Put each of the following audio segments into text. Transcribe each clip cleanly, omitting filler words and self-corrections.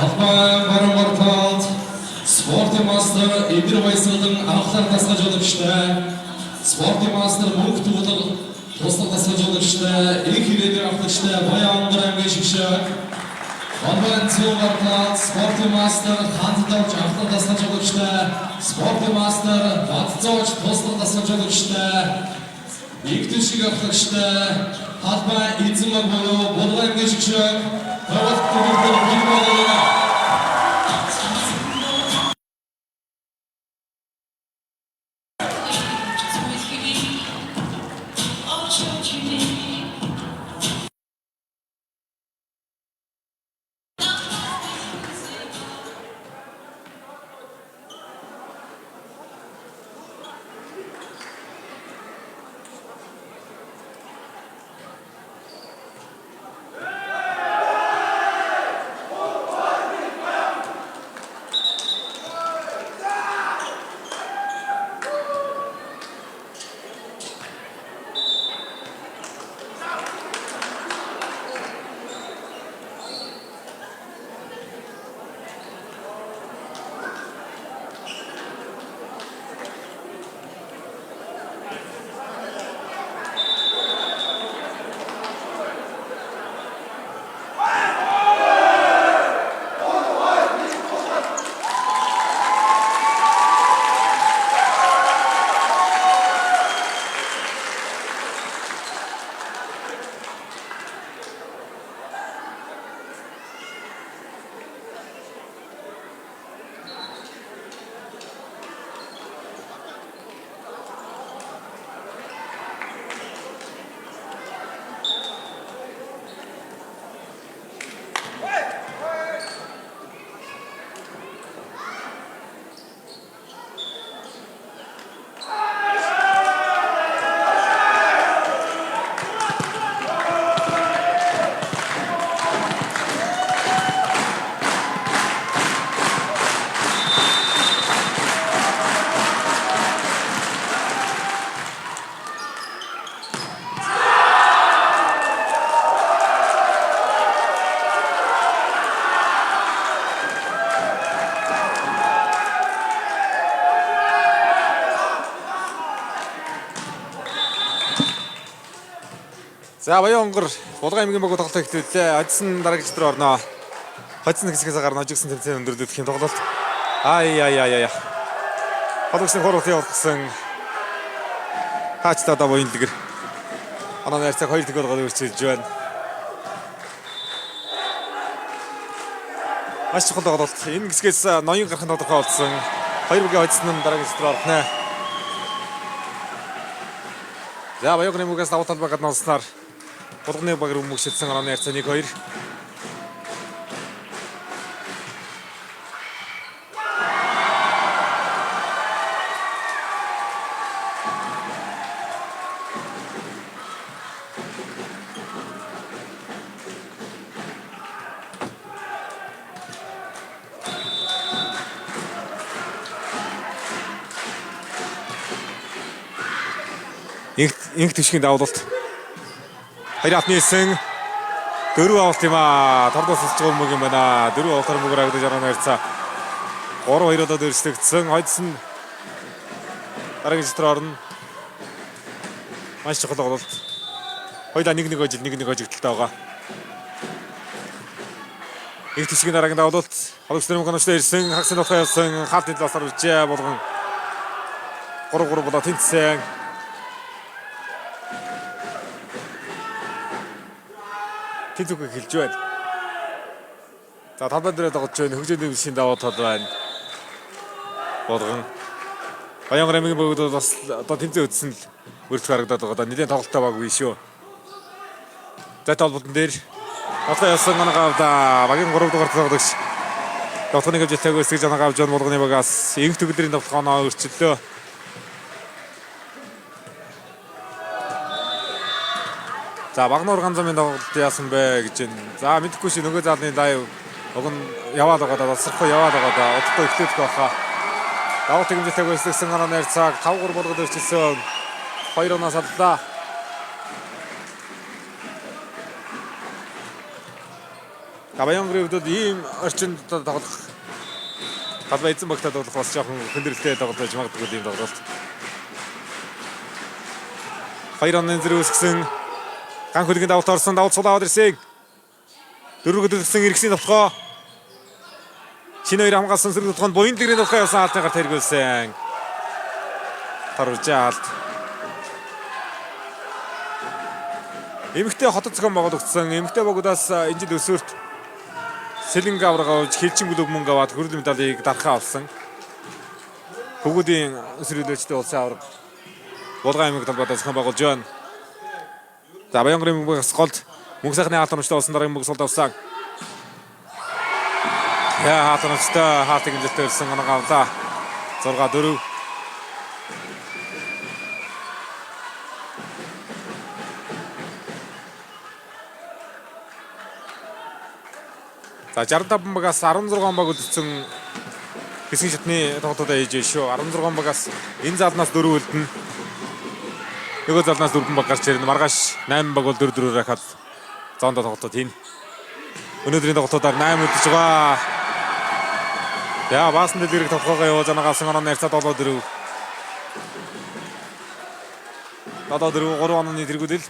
Албан барамарталт спортын мастер эдэр баясгалан анхлаар тасгаж өдөрчтэй. Спортын мастер мөнх туулал туслах тасгаж өдөрчтэй. Их хэрэгээр авахчтай Баян Онгор аймгийн шигшэг. Албан цэвэрлэлт спортын мастер хандлагч анхлаар тасгаж өдөрчтэй. Спортын мастер бадцооч туслах тасгаж өдөрчтэй. Их төшиг авахчтай Албан эзэн болоо Булган аймгийн шигшэг. Тавалт төгөлдөр биймэлээ. За Баян Онгор Булган аймгийн богино тоглолт эхлүүлээ. Одсон дараагч дээр орноо. Хоцсон хэсгээс гарна ожигсэн тэмцээн өндөрлөх юм тоглолт. Ай. Хадагсан хорвот явуулсан. Хаачтаа боён дэлгэр. Анаа найрцаг 2 тэгэл гол өрчилж байна. Маш чухал тоглолт. Энэ хэсгээс ноён гарах нь тодорхой болсон. Хоёр бүгийн хоцсон нь дараагч дээр орно. За Баян Онгорын бүгээс давуу талбай гаднааснаар Булганы баг руу мөксөлсөн орооны харьцаа 1-2. Инх төвшгийн давуулалт. Хоёр атны хэлсэн 4 авалт юм аа. Тордос сэлцгөө мөг юм байна. 4 авалтаар мөг рагдаж орооны харьцаа 3-2-од өрсөлдөгдсөн. Хойдсон дараагийн дээр орно. Маш чухал тоглолт. Хоёулаа 1-1 хожигдолтой байгаа. Инх төвшгийн дараагийн давуулалт. Холбогчдын мөнгөнөөсөө ирсэн. Хагсын толгой явсан. Хаалтын талаар үржээ болгон 3-3 болоо тэнцсэн. Тэнцүүг хэлж байна. За талбай дээр тоглож байна. Хөгжөөний бишийн давуу тал байна. Болгон Баян Онгор аймгийн богино бас одоо тэмцээн үтсэн л өртөг харагдаад байгаа. Нэлээд тоглолттой баг биш шүү. За толботон дээр одоо ясан ганагавда багийн 3 дугаар тоглогч Довтгоныг авч хэсгэж анагавж Жон Булганы багаас инх төгөлдрийн тоглоомоо өрчлөө. За Багнуур ганцамын тоглолт яасан бэ гэж байна. За мэдэхгүй ши нөгөө заалны лайв уг нь яваад байгаа дасрахгүй яваад байгаа удахгүй эхлэх байхаа. Давуу тэмцээтэй гүйцэтгэсэн гараа найр цаг 5-3 болгоод өрчилсөн. 2 оноо саллаа. Баянгарын хувьд ийм орчинд тоглох талбай эзэн багтаад болох бас жоохон хүндрэлтэй тоглолт байж магадгүй ийм тоглолт. 2 оны зэрэг үсгсэн ганх хөлгийн давалт орсон давалт сулаад ирсэн. Дөрөв хөдөлгсөн иргэсийн товхоо. Шинэ хоёр хамгаалсан сэрэг товхонд буян дэрийн товхоо явсан хаалтын гарт хэрэгүүлсэн. Тарвжаалт. Эмэгтэй хотод зохион байгуулагдсан эмэгтэй богдоос энэ жил өсвөрт сэлэнг аврага авч хэлчин бүлэг мөнгө аваад хүрээлэн медалийг дарахаа авсан. Хөгүүдийн өсвөрлөлттэй улсын авраг Булган аймаг талбайд зохион байгуулж байна. За Баянгарын мөнгөс голд мөнгө сайхны хаалтамжтай болсон дараагийн мөнгө сулд авсан. Яа хаалтамжтай хаалтыг хэмжээлтэй ирсэн оноо авлаа. 6-4. За 65 багаас 16 баг үлдсэн хэсгийн шатны тоглолтууд ээж шүү. 16 багаас энэ залнаас 4 үлдэн. Нөгөө залнаас 4 баг гарч ирнэ. Маргааш 8 баг бол 4-4-ээр хаад зоонд тоглолтууд хийн. Өнөөдрийн тоглолтуудаар 8 үлдэж байгаа. Яа баасан дэлгэрэг тоглоогоо явуулж анагаасан оноо нарцаад 7-4. 7-4 3 онооны тэргүүлэл.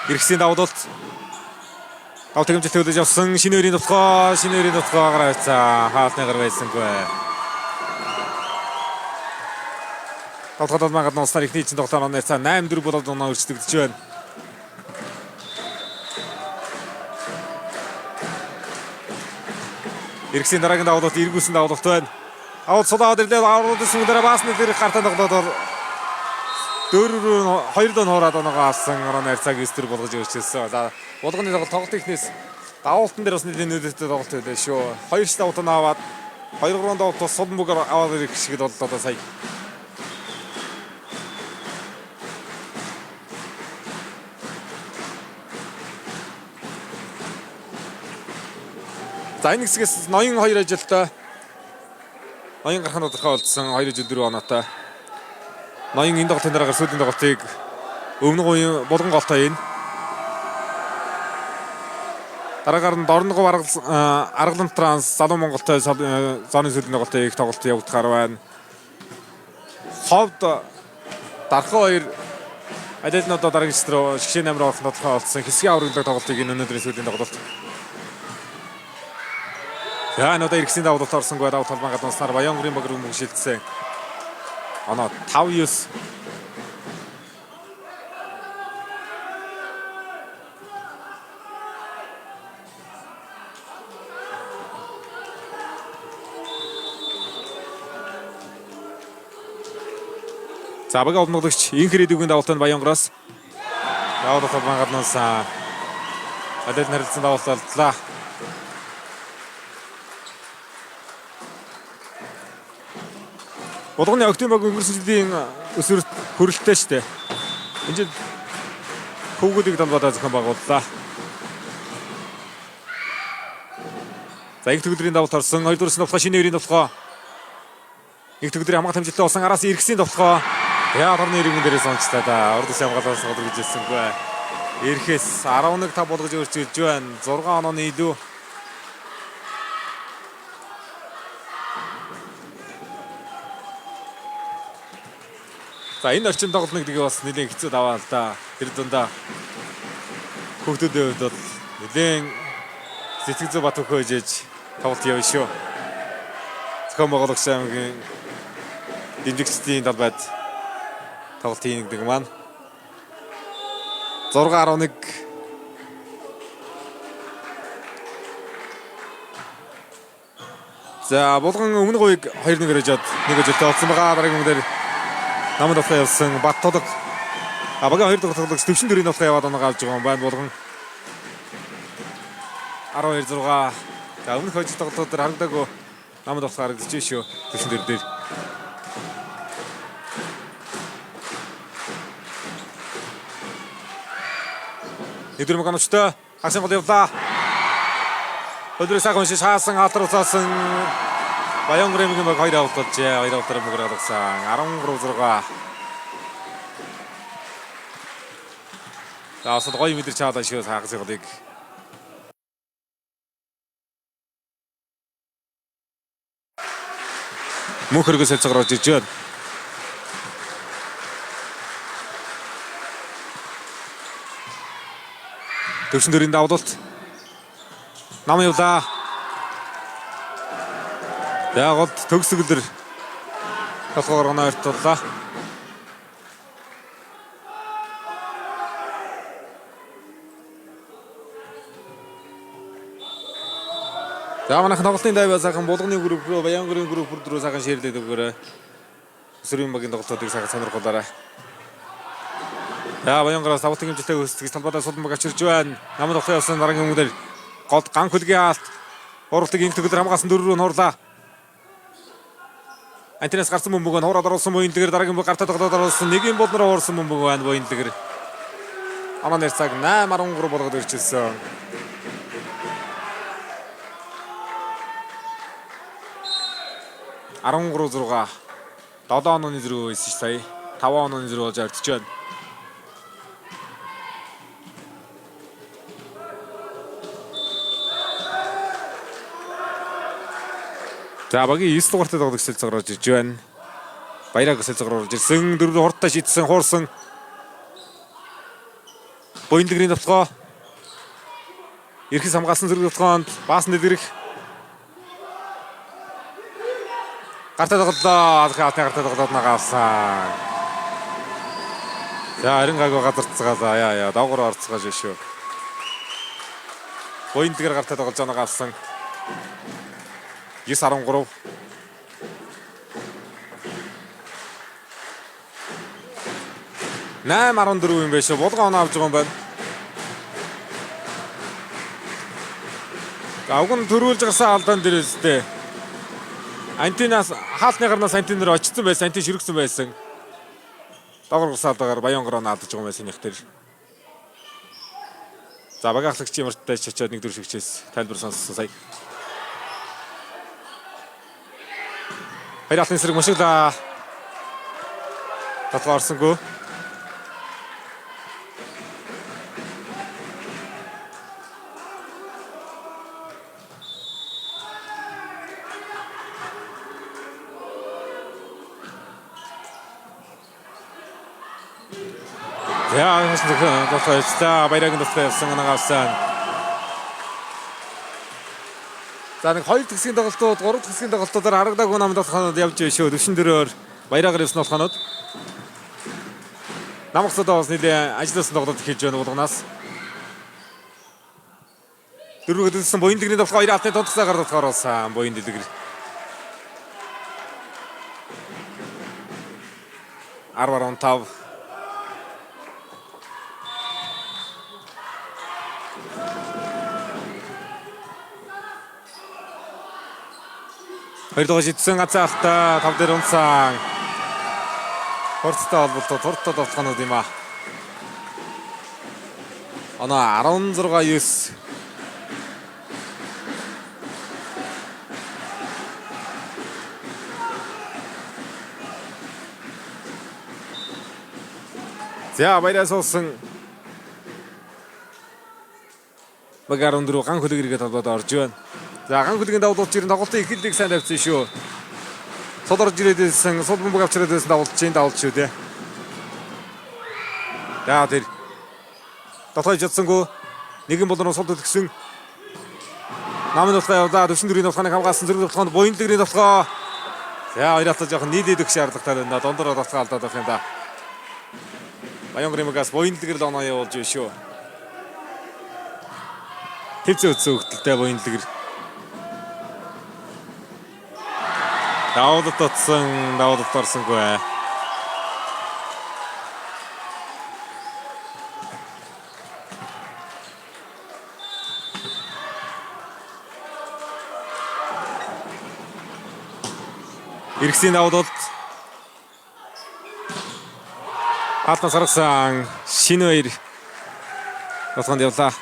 Иргэсийн давуулт. Давалт хэмжээлтэй хөдөлж авсан шинэ өрийн товхоо гараацаа хаалтны гар байсангүй. Тоглолтод магадгүй уснаар ихний чинь тоглолтоор оноо 8-4 болоод оноо өрчдөгдөж байна. Иргэсийн дараагийн давуулт эргүүлсэн давуулт байна. Аваад сулаад ирлээ аваад сүнгээр баасны дээр гартаа тоглоод 2 дон хоороод оноогоо авсан оноо цаг 9 болгож өрчилсөн. За булганы тоглолт ихнээс давуултан дээр бас нэлийн нөлөөтэй тоглолт байлаа шүү. 2 ч давуулт нь аваад 2-3 давуулт бас сулан бүгээр аваад ирэх шиг боллоо одоо сая. За энэ хэсгээс ноён 2 ажилтай. Ноён гарах нь тодорхой болсон 2 жил 4 оноотой. Ноён энэ тоглолтын дараагаар сүүлийн тоглолтыг өмнө гоён булган голтой ийн. Дараагаар нь Дорногов Аргалан Транс Залуу Монголтой зооны сүүлийн тоглолтыг их тоглолт явагдахаар байна. Ховд Дархан 2 Адил нь одоо дараагийн хэсрээ шгшээ амир орох тодорхой болсон. Хэсгийн аврагдлаг тоглолтыг энэ өнөөдрийн сүүлийн тоглолт. Яа одоо иргэсийн давуулт орсонгүй давуулт холбоон гадууснаар Баянгарын баг руу мөнгө шилжсэн. Оноо 5-9. За бага олногдогч инх редүгийн давуултанд Баянгараас давуулт холбоон гаднаас Адил харилцсан давуулт алдлаа. Булганы октябрь өнгөрсөн жилийн өсвөрт хүрэлттэй шүү дээ. Энэ жил хөвгүүдийг талбайдаа зохион байгууллаа. За их төгөдрийн давалт орсон 2 дуурайны товхоо шинэ өрийн товхоо. Их төгөдрийн хамгаалт хэмжээлтэй болсон араас иргэсийн товхоо. Яа тавны иргэн дээрээс онцлаа да. Урд дэс хамгаалаас голор гэж хэлсэнгүй. Ирэхээс 11 5 болгож өөрчилж байна. 6 онооны илүү. За энэ орчин тоглолт нэг бас нэлээд хэцүү даваа л да. Тэр дундаа хүүхдүүдийн хувьд бол нэлээд сэтгэл зүй бат өгөөж ээж тоглолт явна шүү. Зохион байгуулагч аймгийн дэмжигчдийн талбайд тоглолт хийгдэг маань 6-11 За булган өмнө гоёг 2-1 гэж нэг өжилтэй олсон байгаа. Дараагийн мөнгөөр намд авах явсан Бат толог. Багийн 2 дахь тоглогч төвшин дөрийн авах яваад оноо авч байгаа юм байна. Булган 12-6. За өмнөх хожид тоглолтууд дээр харагдаагүй намд авах харагдаж шүү. Төвшин дэр дээр. Эдгээр мөгнөчтэй хасан гол явлаа. Өдрөөс агоншиж хаасан халтруулсан Баянгарын мөнгө 2 авалтж 2 авалтаар мөнгө авсан 13-6. За бас гоё мэдэрч чаалаа шүү хагасыг. Мөнхөргөөс хэлцгээр орж иж байна. Төвшин дөрийн давуулт. Нам явлаа. Ягд төгсгөлдөр толгоор гоноо ортоллоо. За манайх тоглолтын дайваа сайхан булганы групп руу Баянгарын групп руу сайхан шеэрлээд өгөөрэй. Өсвөрийн багийн тоглолтуудыг сайхан сонирхолоорой. За Баянгараас давтын хэмжээтэй өсөлтөг талбайдаа сулдан баг очирч байна. Намд тоглох явсан дараагийн хүмүүдэр гол ган хөлгийн хаалт уралдыг инх төгөлдөр хамгаалсан дөрөв рүү нуурлаа. Антинас гарсан бөмбөг нь хуураад оруулсан буян дэлгэр дараагийн баг гартаа тоглоод оруулсан нэгийн болнороо уурсан бөмбөг байна буян дэлгэр. Аман нэрцаг 8-13 болгоод ирчихсэн. Арангуруу 6 7 онооны зэрэг байсан ш сая 5 онооны зэрэг болж ардж байна. За багийн 9 дугаартай тоглох сэлцэг орж ирж байна. Баяраг сэлцэг орж ирсэн. Дөрөв хурдтай шийдсэн хуурсан. Буян дэлгэрийн тоглоо. Эрхэс хамгаалсан зэрэг тоглоонд баасан дэлгэрэх. Гартаа тоглолоо. Хатны гартаа тоглоод нагаасан. За харин гайгүй газарцгаалаа. Яа давгар орцгааж шүү. Буян дэлгэр гартаа тоглож нагаасан. 9-13. Наа 14 юм биш үү? Булган авч байгаа юм байна. Авган төрүүлж гасан алдаан дээр үстэй. Антинаас хаалтны гарнаас антин дээр очсон байсан, антин ширгсэн байсан. Дагвар гасан алдагаар Баянгороо наадаж байгаа юм байсан их тэр. За багааглагчийн марттай чачаад нэг дөрөв шигчээс тайлбар сонссон сая. Баяр алтны сэрэг машигла татварсангүй. Ja, das ist da bei der Industrie авсан. За нэг хоёр хэсгийн тоглолтууд, гурав дахь хэсгийн тоглолтуудаар харагдаагүй намд тоглоход явж байна шүү. Төвшин дөрөөр баяраар явсан болохонод. Намгсадаа бас нэлээ ажилласан тоглолт хийж байна булганаас. Дөрөв хөдөлсөн буян дэлгэрийн тоглох хоёр алтны тунцаа гаргаж оруулсан буян дэлгэр. 10-15. Хоёрдугаар шийдсэн гацаалтаа 5 дээр унсан. Хурцтай холболтод хурдтай тоглохнууд юм аа. Оноо 16-9. За баяраа суусан. Багаар өндөр ган хөлгөрийгээ толгойд орж байна. За ган хөлгийн давуулж ирэн тоглолтын эхлэлийг сайн тавьсан шүү. Сул орж ирээдсэн сул бөмбөг авчираад байсан давуулчийн давуулж шүү дээ. За тэр дотоод жидсэнгүү нэгэн болон сул төлгсөн. Намын толгой явлаа. Төвшин дөрийн толгойг хамгаалсан зэрэг толгойд буян дэлгэрийн толгой. За хоёр хата жоохон нийлээд өгөх шаардлагатай байна. Дондор толгой алдаад байх юм да. Баянгарын магаас буян дэлгэр л оноо явуулж байна шүү. Тэвцээ өтсөн хөлтөлтэй буян дэлгэр. Давуулт утсан, давуулт орсонгүй. Иргэсийн давуулт. Хатнаас харгасан шинэ хоёр толгойд явлаа.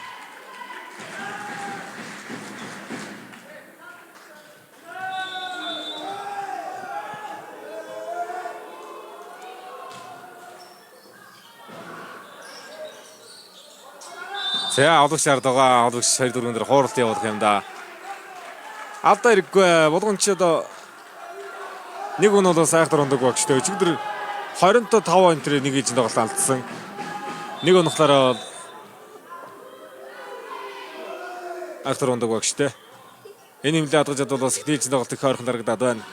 За олгогч ардгаа олгогч 2-4 дээр хууралт явуулах юм да. Алдаа хэрэггүй болгонч одоо нэг нь бол сайхтар ундаг багчтай. Өчигдөр 25 онтрыг нэг ижин тоглолт алдсан. Нэг өнөхлөөр Артур ундаг багчтай. Энэ юм л ядгаж бол бас их ижин тоглолтыг хойрхон дарагдаад байна.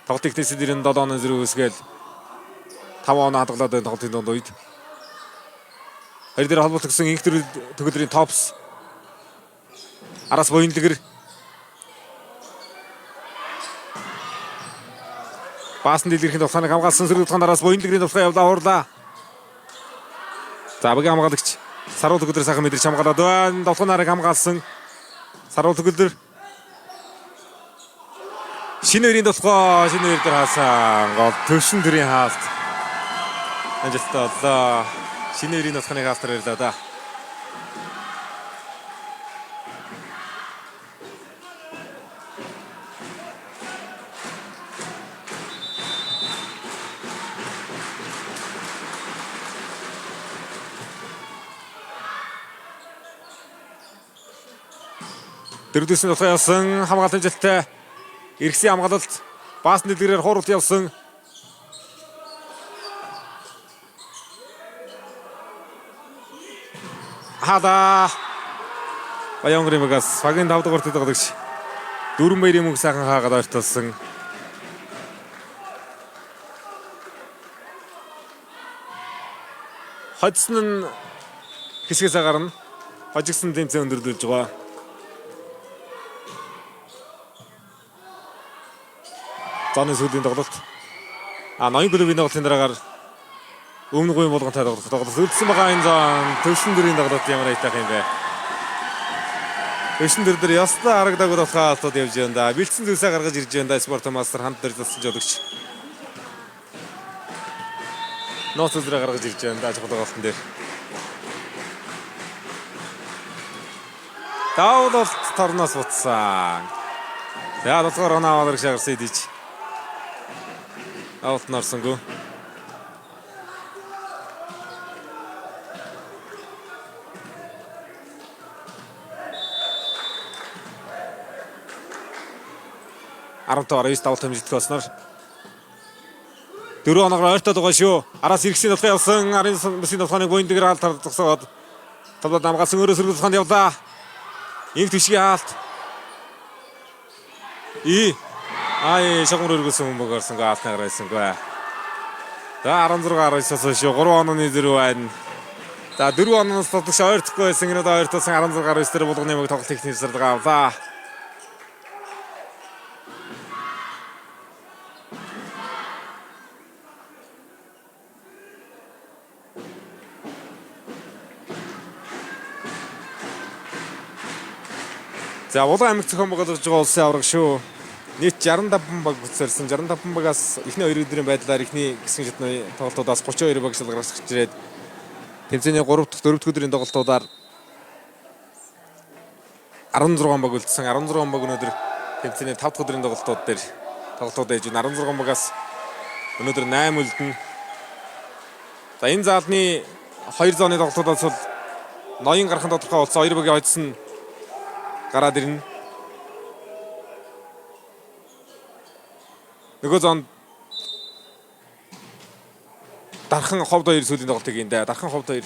Тоглолт техниксийн 7 оны зэрэг үсгээл 5 оноо хадгалаад байна тоглолтын дунд үед. Хоёр дээр холбогдсон инх төгөлдрийн топс. Араас Буянлагэр. Баасан дэлгэрхийн тусгааныг хамгаалсан сөрөг тусгаан араас Буянлагэрийн тусгаа явлаа хуурлаа. За багийн хамгаалагч Саруу төгөлдөр сайхан мэдэрч хамгаалаад байна. Довтгонарыг хамгаалсан Саруу төгөлдөр. Шинэ өрийн тусгаа шинэ өр дээр хаасан гол төвшин төрийн хаалт. Амжилттай боллоо. Шинэ өрийн тусгааны хаалтар ирлээ да. Дөрөвдүгээр тусгай явсан хамгаалалт амжилттай. Иргэсийн хамгаалалт баасан дэлгэрээр хууралт явсан. Хада Баянгримгаас цагийн 5 дугаар тоглогч Дөрвөн Баярын мөнх сайхан хаагаад ойртолсон. Хоцсон нь хэсгээс гарна. Хожигсон тэмцээн өндөрлүүлж байгаа. Заны сүүлийн тоглолт. Ноён клубын тоглолтын дараагаар өмнө гуйн болгонтой тоглолт үлдсэн байгаа энэ зан төвшин дөрийн тоглолт ямар айтах юм бэ? Төвшин дөр дээр ястаа харагдаагүй болохоос явж байна да. Бэлдсэн зүйлсээ гаргаж ирж байна да. Спорт мастер хамт дээр зассан жологч. Ноц үзрээ гаргаж ирж байна да чухал тоглолтын дээр. Даулт торноос буцсан. За долгоор оноо аваад шагарсан идэж. Аут нарсангүй. Аравтаар 9 давалт хэмжилт госноор 4 оноогоор ойртоод байгаа шүү. Араас иргэсийн толгой явсан. Арын бүсийн толгойныг Буянлагэр хаалт тусгаад тавлаад хамгаалсан өөрөө сөрөг толгойд явлаа. Инх түшгийн хаалт. Шагнуур өргөсөн хүн бөгөрсөн гаалтны гарайсангүй. За 16-19-оос шүү. 3 онооны зэрэг байна. За 4 оноос тоглож ойртохгүй байсан. Ингээд ойртосон 16-19 дээр болгоны мөг тоглолт техник зэрэг авлаа. За улаан аймаг зохион байгуулж байгаа улсын авраг шүү. Нийт 65 баг бүтсэрсэн. 65 багаас эхний 2 өдрийн байдлаар эхний гисгэн шатны тоглолтуудаас 32 баг шалгаруулж ирээд тэмцээний 3 дахь 4 дахь өдрийн тоглолтуудаар 16 баг үлдсэн. 16 баг өнөөдөр тэмцээний 5 дахь өдрийн тоглолтууд дээр тоглолтууд ээж 16 багаас өнөөдөр 8 үлдэн. За энэ заалны 2 зооны тоглолтуудаас бол ноён гарахын тодорхой болсон 2 багийн хоцсон гараад ирнэ. Нөгөө зонд дархан ховд 2 сүүлийн тоглолтыг энэ дархан ховд 2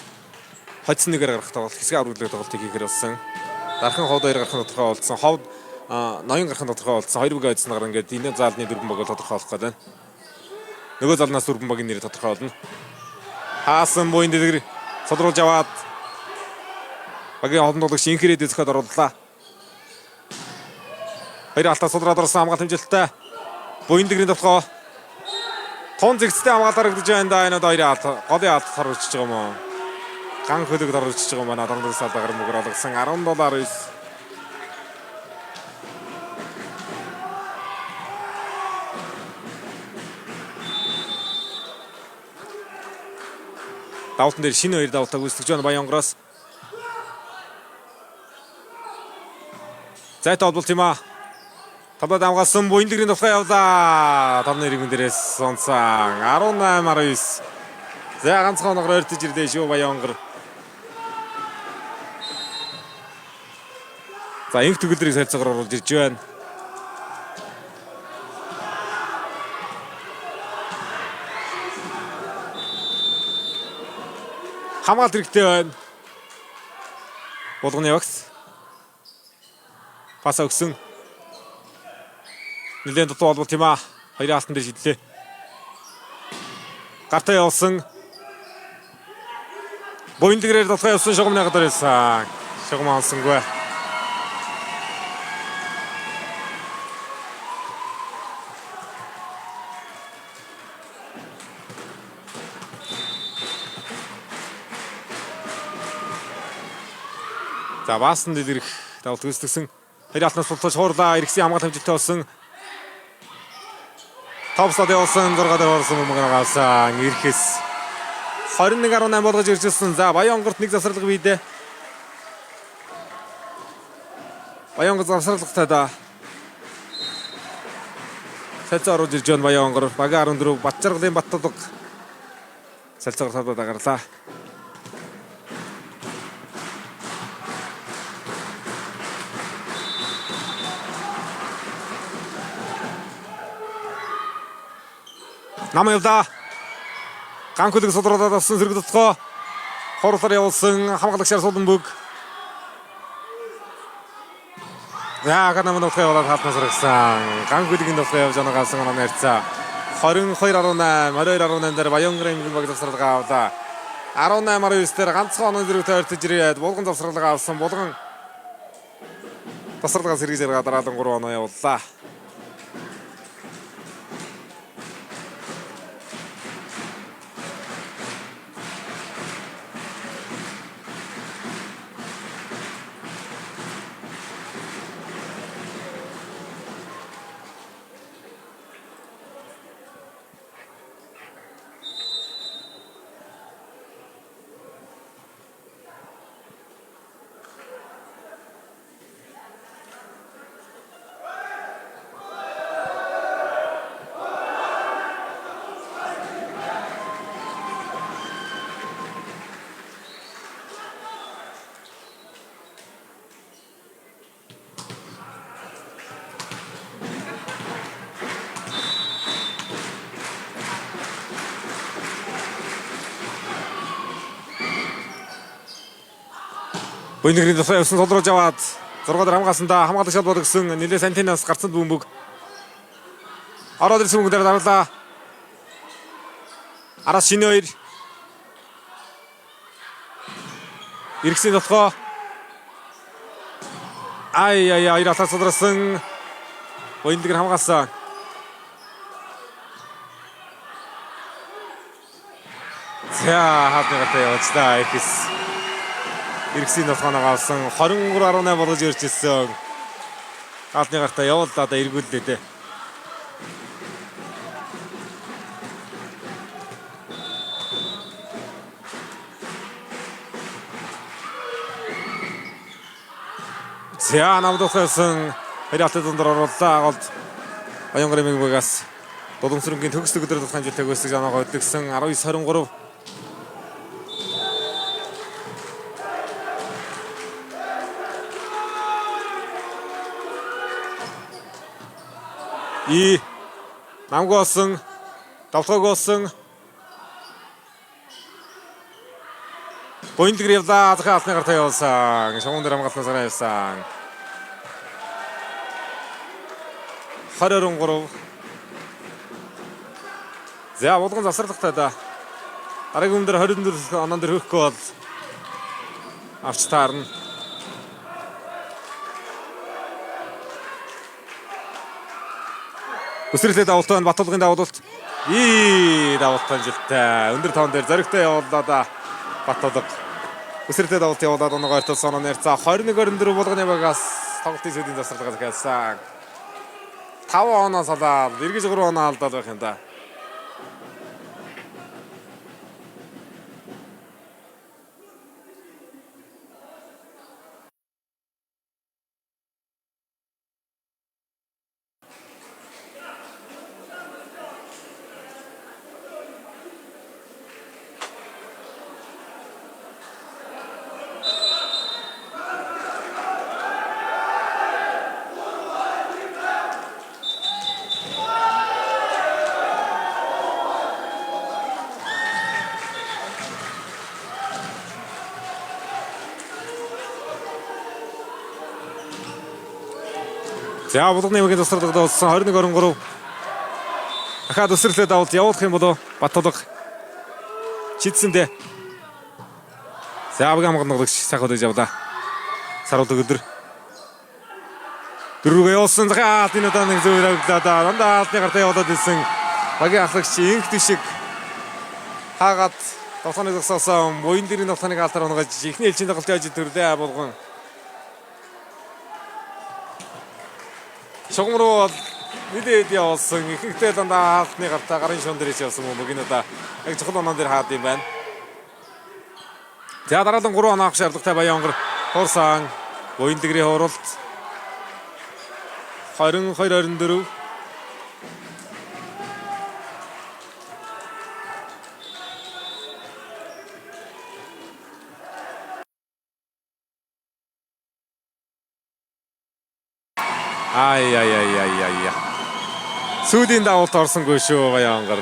хоцсон нэгээр гарах тоглолт хэсэг аврагдлыг тоглолтыг хийхээр болсон. Дархан ховд 2 гарахын тодорхой болсон. Ховд ноён гарахын тодорхой болсон. 2 багийн хоцсон гарна ингээд энэ заалны 4 баг бол тодорхой болох гэдэг. Нөгөө заалнаас 4 багийн нэр тодорхой болно. Хаасан буйн дэлгэр содруулж аваад багийн олон тоглогч инхрээд эзэхэд орууллаа. Хоёр алтаа судраад орсон хамгаалт хэмжилттэй. Буянлагэрийн толгой. Тун зэгцтэй хамгаалт харагдаж байна да. Энэ хоёрын алт голын алт харагдаж байгаа юм уу? Ган хөлөг харагдаж байгаа юм байна. Дарамт салдаагаар мөгөр олгосон $10. Давтан дээр шинэ 2 давтаг үүсгэж байна Баянгороос. Зайтай холболт юм аа. Тавлаад хамгаалсан Буянлагэрийн толгой явлаа. Тавны иргэн дээрээс сонсон 18-19. За ганцхан оногоор ойртож ирлээ шүү Баянгор. За инх төгөлдрийг солилцоогоор оруулж ирж байна. Хамгаалт хэрэгтэй байна. Булганы багс. Пас өгсөн. Нилээн дутуу болбол тийм аа. Хоёрын алтан дээр шидлээ. Гартаа явуулсан. Буйндгэрээр дутгаа явуулсан шугамны гадар байсан. Шугам алсангүй. За баасан дэлгэрэх давалт үүсгэсэн. Хоёрын алтнаас болтож хуурлаа. Иргэсийн хамгаалт хэмжилттэй болсон. Топслад явуулсан 6 дээр орсон мөнгөнөөс ирэхэс 21-18 болгож иржсэн. За Баянгорт нэг засварлага бийдээ. Баянгор засварлагатай да. Салцаа оруулж ирж байна Баянгор. Бага 14 Батчаргалын Баттулга. Салцаагаар тавдад агарлаа. Намайвда ганхүлэг судралаад авсан сэрэг дотгоо хорлоор явуулсан хамгаалагчаар Суланбөг. За ганамын дотгоо явуулаад хатнаас сэргсэн. Ганхүлэгийн дотгоо явж анагаас оноо нэрцээ. 22-18, 22-18 дээр Баянгарын баг завсралгаа авлаа. 18-19 дээр ганцхан оноо зэрэг тойртож ирээд булган завсралгаа авсан. Булган завсралгаа сэргийсээр гадараалан 3 оноо явууллаа. Буйнэгрийн тусаа явсан толрож аваад 6 дээр хамгаалсандаа хамгаалагч шалбар өгсөн. Нилээ Сантинаас гарцсан бөмбөг. Ороод ирсэн бөмбөг дээр дарлаа. Араас шинэ хоёр. Иргэсийн дотгоо. Ай атаас судрасан. Буйнэгэр хамгаалсан. За хатныгатай явуулцгаа ихс. Иргэсийн дотгооноо авсан 23-18 болгож ирж ирсэн. Хаалтны гартаа явууллаа да эргүүллээ дээ. За намдуулсан хоёрын дундор орууллаа. Голд Баянгарын мэгбагаас Дуламсрынгийн төгсдөг өдрөд ханжилтайг өсөж анаага өдлөгсөн 19-23. намгүй болсон давтгаг болсон Буйнэгэр явлаа хаалтны гартаа явуулсан шугам дээр хамгаалснаас авсан 23 за булган засварлагатай да дараагийн өмнөр 24 онон дээр хөрөхгүй бол авч таарна. Өсрөлтэй давалт байна Баттулгын давуулт. Давалт жилтэй. Өндөр тоон дээр зоригтой явууллаа да Баттулга. Өсрөлтэй давалт явуулаад оноогоо ортолсон оноо нэрцээ 21-24 булганы багаас тоглолтын сэдвийн засварлага захиалсан. 5 оноо салаад эргэж 3 оноо алдаад байх юм да. За булганы эмгийн тусралд болсон 21-23. Ахаад өсрлөө давалт явуулах юм болов Баттулга чидсэндээ. За багийн хамгааллагч сайхан удаж явлаа. Саруулдаг өдөр. Дөрвөгөө явуулсан захаалт энэ удаа нэг зөвөр авлаа. Дандаа алтны гартаа явуулаад ирсэн багийн ахлагч инх тишиг хаагаад тоглоомыг зогсоосон. Буян дэрийн тоглоомыг алтаар унгаж ихний элчин тоглолт яаж төрлөө булган. Шугам руу нийлээд явуулсан. Ихэнхдээ дандаа алтны гартаа гарын шуун дээрээс явсан юм богино да. Яг чухал онон дээр хаад юм байна. За дараагийн 3 оноо авах шаардлагатай Баянгар хуурсан. Буян дэрийн хуралт 22-24. Ай. Сүүлийн давалт орсонгүй шүү Баянгар.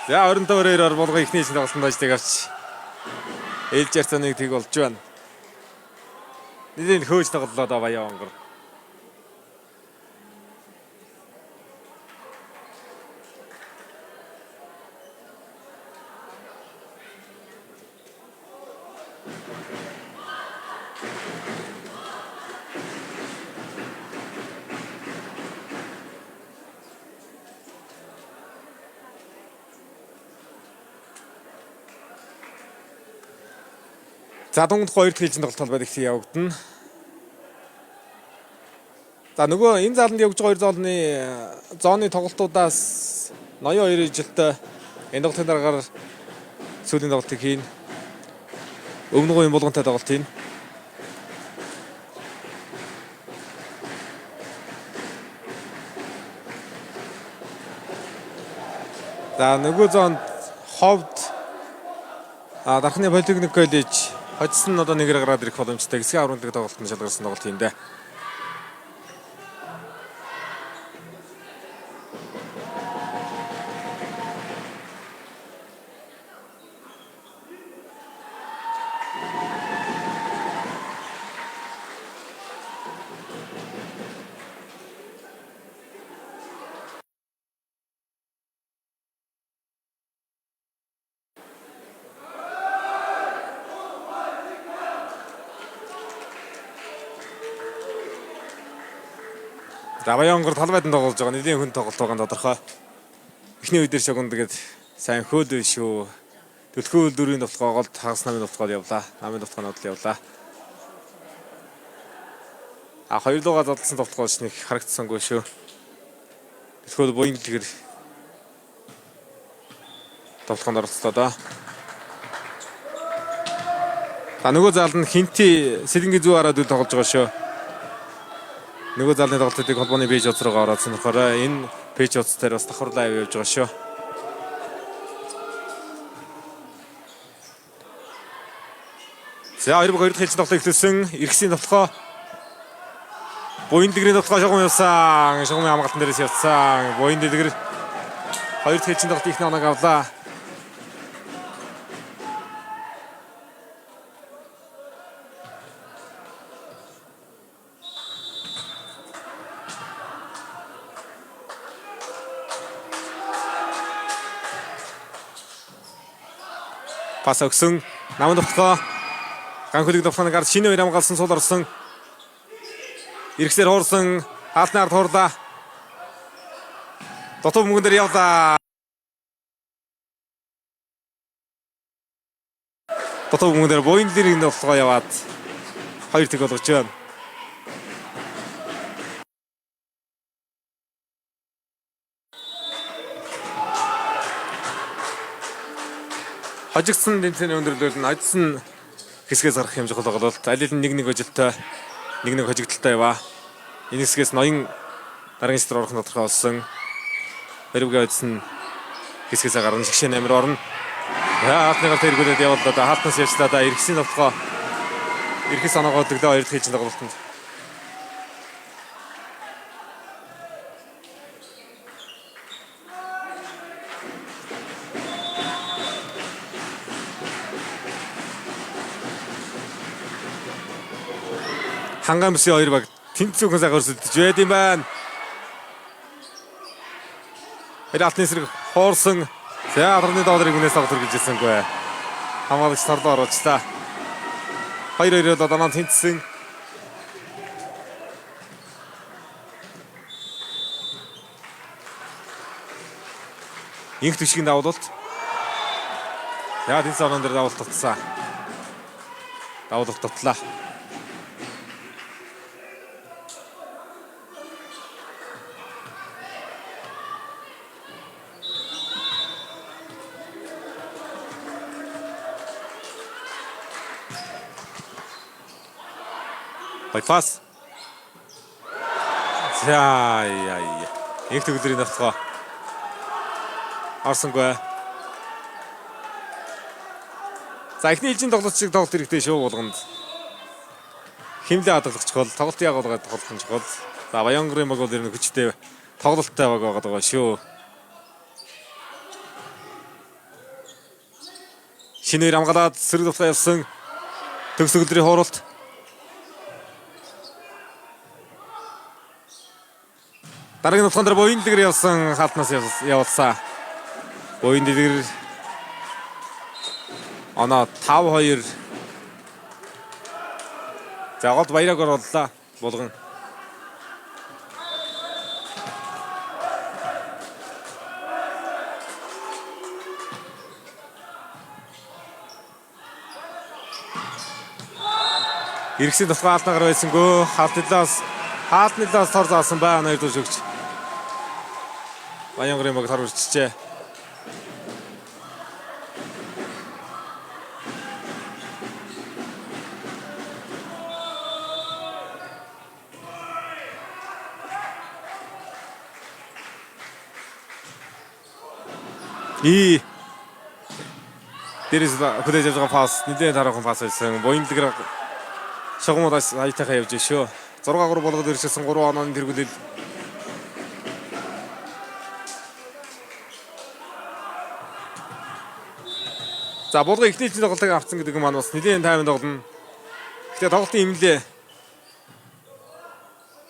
За 22-2-оор булган ихний чинь тоглолтод ажлыг авч ээлж ярьцааныг тэг болж байна. Нэлийн хөөж тоглолоо да Баянгар. За дунд 2 дахь хэлжин тоглолт холбоод ихтэй явагдана. За нөгөө энэ зааланд явж байгаа 2 зооны тоглолтуудаас ноён 2 жилдээ энэ тоглолтын дараагаар сүүлийн тоглолтыг хийн. Өмнө гоён булгантай тоглолт хийн. За нөгөө зоонд ховд Дархны политехник коллеж хоцсон одоо нэгээр гараад ирэх боломжтой хэсгийн авралдаг тоглолтод шалгарсан тоглолт юм дээ. Баянгар талбайд тоглож байгаа нэлийн хүн тоглолт байгаа нь тодорхой. Эхний үедэр шогон тэгээд сайн хөөд биш шүү. Төлхөө дөрвийн тоглоогоолд хагас намын тоглоод явлаа. Намын тоглоонод л явлаа. Хоёр дугаар задлсан тоглоогоос нэг харагдсангүй шүү. Төлхөө буян тэгэр тоглоомд оролцлоо да. Нөгөө заалд нь хинти сэлэнгийн зүү хараад тоглож байгаа шүү. Нөгөө заалны тоглолтыг холбооны пэйж утас руу ороод сонирхорой. Энэ пэйж утас дээр бас давхар лайв явж байгаа шүү. За 2 дахь хэлж тоглолт эхлүүлсэн. Иргэсийн тоглоо. Буян дэгрийн тоглоо шугам явсан. Шугамын хамгаалтан дээрээс явсан. Буян дэгэр 2 дахь хэлж тоглолт ихний оног авлаа. Пас өгсөн. Намын тоглоо. Ганхөлөг тоглооны гард шинэ хоёр хамгаалсан сул орсон. Иргэсээр хуурсан. Хаалтны ард хуурлаа. Дотоо мөнгөн дээр явлаа. Дотоо мөнгөн дээр буян дэрийн тоглоо яваад 2 тэг болгож байна. Хожигдсан тэмцээний өндөрлөл нь хожигдсан хэсгээс гарах юм чухал бололт. Аль нэг өжилтэй нэг хожигдолтой яваа. Энэ хэсгээс ноён дараагийн шитрээр орох нь тодорхой болсон. Хэрвээ хожигдсан хэсгээс гарна шигшээ амир орно. Хаалтныгаар тэргүүлээд явууллаа да. Хаалтнаас явчлаа да. Иргэсийн тоглоо. Иргэс оноогоо төглөө 2 дахь хэлжин тоглолтод. Хангаан бүсийн 2 баг тэнцүүхэн сагаар сүлдэж байд юм байна. Алтны эсрэг хуурсан. За алрны доодрыг үнээс авах хэрэгжижсэнгүй. Хамгаалагч тарлуу оруулчлаа. 2-2 доноо тэнцсэн. Инх төшгийн давуулт. За тэнц онон дээр давуулт татсан. Давуулт татлаа. Байфас. Яа. Инх төгөлрийн давтгаа. Арсангүй. За эхний ээлжийн тоглолт шиг тоглолт хэрэгтэй шүү болгонд. Химлээ хадгалагч бол тоглолтын агуулгад тоглох нь чухал. За Баянгарын баг бол ер нь хүчтэй тоглолттой баг байгаа шүү. Шинээр хамгаалаад сэрэг давтгаа явсан төгс төгөлрийн хууралт. Дараагийн давтгаан дээр Боин дэлгэр явсан хаалтнаас явуулсан. Боин дэлгэр оноо 5-2. За гол баяраг орууллаа болгон. Иргэсийн давтгаа алдаагаар байсангүй. Хаалтны талаас тор заасан байна 2 дуу шөгч. Баянгарын баг тар үрчжээ. Дээрээс хөдөөж явж байгаа пас нэлээд тараахан пас байсан. Боин дэлгэр шагмуудаас хайтайхаа явж шүү. 6-3 болгоод ирсэн 3 онооны тэргүүлэл. За булган ихний ээлжийн тоглолтыг авсан гэдэг нь маань бас нэлээд тайван тоглоно. Гэхдээ тоглолтын имлээ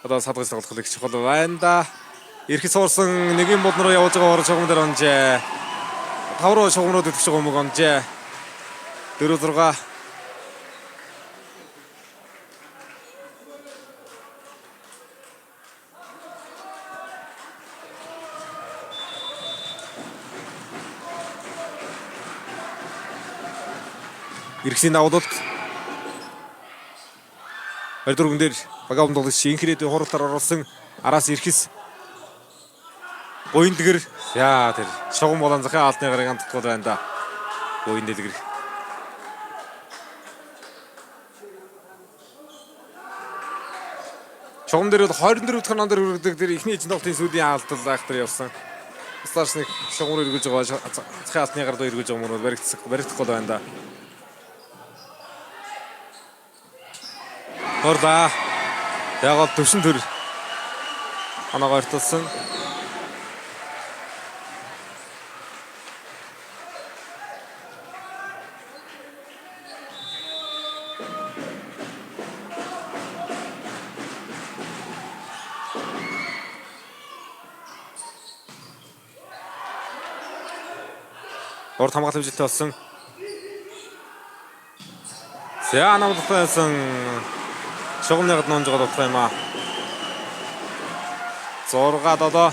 одоо садгаж тоглох их чухал байна да. Ирэхэд суурсан нэгийн бод руу явж байгаа орон шугам дээр онжээ. 5 руу шугамрууд идэх шиг өмг онжээ. 4-6. Иргэсийн давуулт 24 дээр багаамд тоглож инхрээд хуралдаар оруулсан араас ирэхс Боин дэлгэр яа тэр шугам болон захын алдны гарыг амтдаггүй байна да. Боин дэлгэр шугам дээр 24 дахь оноор хүрдэг тэр ихний эзэн тоглолтын сүүлийн алдал айхтар явсан. Сларс нэг шугам руу эргүүлж байгаа захын алдны гард эргүүлж байгаа мөрөөр баригдахгүй байна да. Орда. Яг төвшин төр анагаар тулсан. Орд хамгаалалт хэмжээтэй болсон. За намдсан шугамныг нонж байгаа дутах юм аа. 6-7.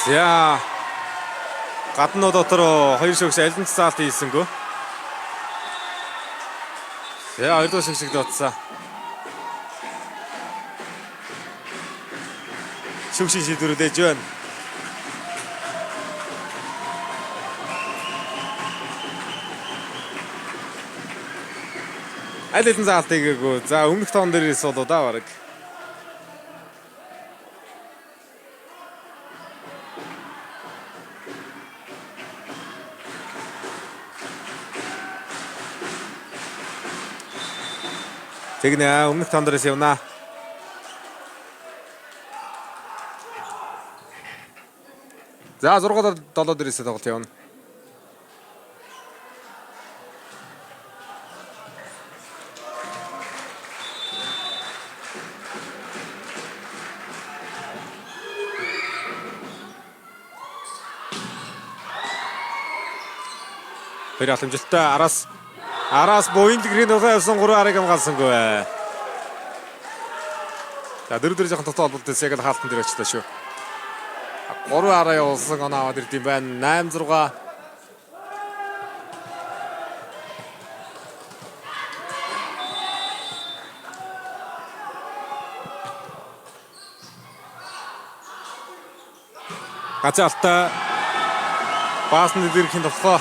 За гадна дотор 2 шогш алин цаалт хийсэнгөө. За 2 дуу шиг дотсон. Шүгшин шийдвэрлэж байна. Аль хэдийн заалтыг гээгүй. За өмнөх тоон дээрээс болоо да бараг. Тэгнэ өмнөх тоон дээрээс явна. За 6-7 дээрээс тоглолт явна. Тэр халамжилттай араас буйнд гэрийн тухай явсан 3 арыг хамгаалсангүй. За 4 жоохон тотоо холболтос яг л хаалтан дээр очлаа шүү. 3 араа явуулсан оноо аваад ирд юм байна. 8-6. Гацаалта баасны дэрхийн толгой.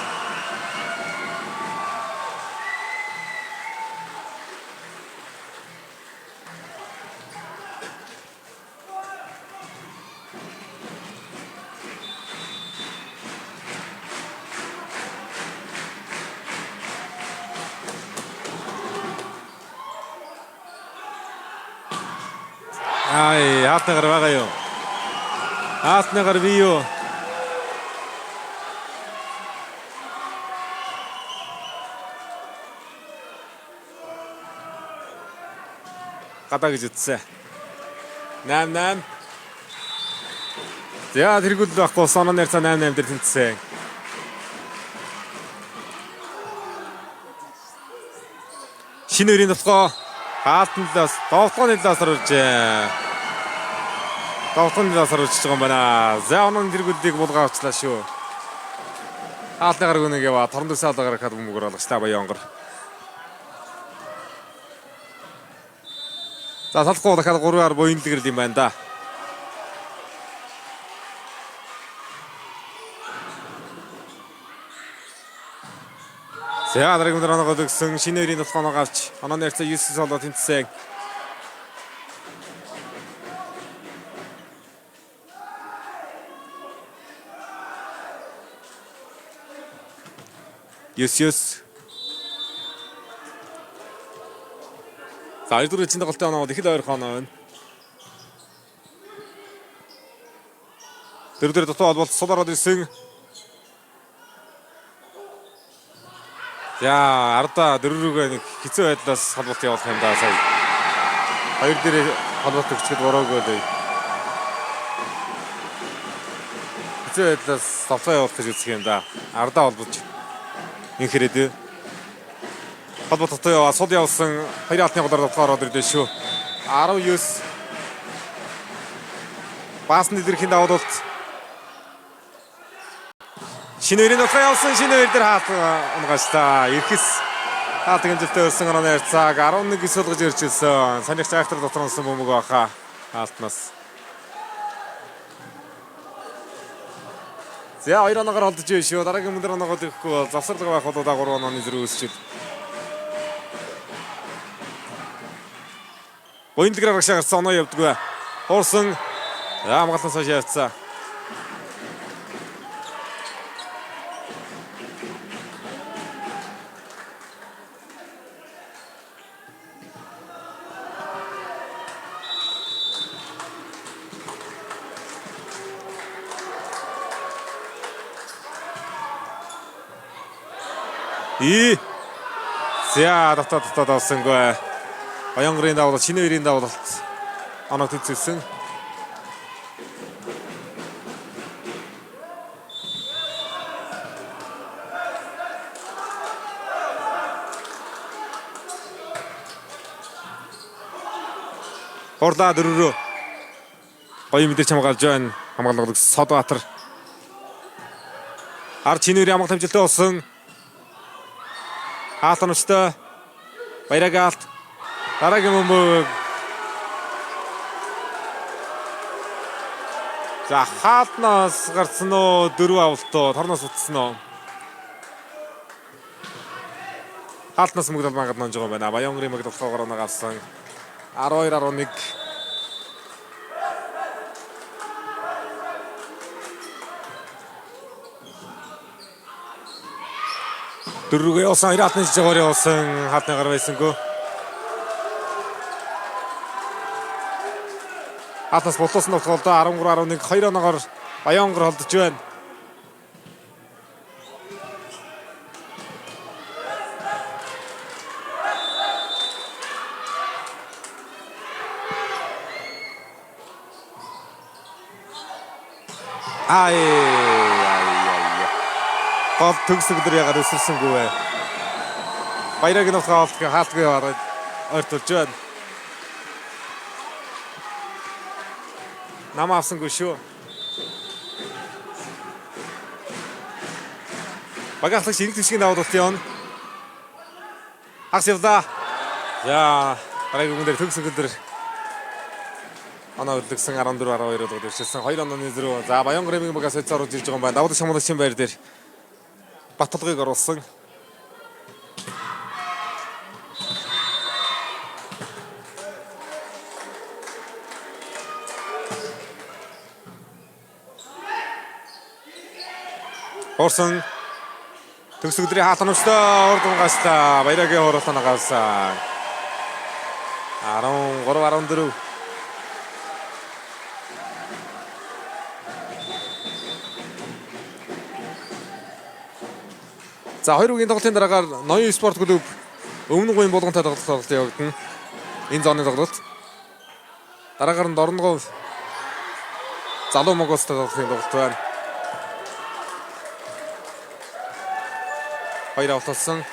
Ай, хаалтнагаар байгаа юу? Хаалтнагаар би юу? Гадаа гэж ütсэн. 8-8. За тэргүүл байхгүй соноо нэр цаа 8-8 дээр тэнцсэн. Шинэ өрийн толгой хаалтнаас довтлооны талаас орж Тавтан талаас орж байгаа юм байна. За онон тэргүүдийг булгаа авчлаа шүү. Хаалтнагаар гүнэг ява торон дэсаалгаар хад бөмбөр алгачлаа Баянгар. За салахгүй дахиад 3-аар буйнлгэрл юм байна да. За дараагийн өдөр оногод өгсөн шинэ өрийн толгойноо авч онооны харьцаа 9 солоо тэнцсэн. Yes. За 2 чинь тоглолтын оноод их л ойрхон оноо байна. Тэр дутуу холболт сул ороод ирсэн. За ардаа дөрвөрөөгөө нэг хэцүү байдлаас холболт явуулах юм да сая. Хоёр дээр холболт өгчөд бороогүй л. Хэцүү байдлаас тавцаа явуулах гэж үзэх юм да. Ардаа холбож инхэрэд холбот дотоо яваа сул явсан 2 алтны голоор дотоо ороод ирлээ шүү. 19 баасны дэрхийн давуулт шинэ өрийн дотоо явсан шинэ өр дээр хаалт унгаачлаа. Ирэхс хаалт гэмжэлтэй өрсөн онооны харьцааг 11 суулгаж ирчихсэн. Санийх цаахтар дотор унсан бөмбөг баха хаалтнаас. За 2 оноогоор холдож байна шүү. Дараагийн өндөр оноогод ирэхгүй бол завсарлага байх бол 3 онооны зэрэг үүсчихэд. Буйнлгэр аргашаа гарсан оноо явдаггүй. Хуурсан хамгаалсан сошиал явцсан. За дотоод авсангүй. Баянгарын давуулт шинэ өрийн давуулт оноо тэнцсэн. Хорлоо 4-рөө гоё мэдээж хамгаалж байна. Хамгаалдаг Содбаатар. Ард шинэ өрийн хамгаалт хэмжилттэй болсон. Хаалтнастай Баярагалт дараагийн бөмбөг. За хаалтнаас гарсан уу 4 авалтаа торноос утсан уу. Хаалтнаас мөгдөл мангад нонж байгаа юм байна. Баянгарын мөгдөл тоогоор оноо авсан. 12-11 дөрвөө явсан 2-ны жигээр явсан хаалтны гар байсангүй. Хаалтнаас болоосон тоглолтоо 13-11 2 оноогоор Баянгар холдож байна. Ай. Гол төгсгөлдөр ягаад өсөрсөнгүй вэ? Баярыг нь хаалтгүй хараад ойртуулж байна. Нам авсангүй шүү. Багаахлагч энэ төвшгийн даваад болт юм. Хагас явда. За, дараагийн хүн дээр төгсгөлдөр оноо өрлөгсөн 14-12 удаад ирсэн 2-0. За, Баянгарын багаас эц оруулж ирж байгаа юм байна. Даваад шамуулын шин байр дээр Баталгыг оруулсан. Орсон төгсгөлдрийн хаалтан өстой урд унгааслаа. Баярагийн хурлаа нагаасан. 13-14. За 2 үгийн тоглолтын дараагаар Ноён спорт клуб Өмнө гуйн болгонтой тоглолт явагдана. Энэ зооны тоглолт. Дараагаар нь Дорногов Залуу Могостой тоглолтын тоглолт байна. Баяр автлсан.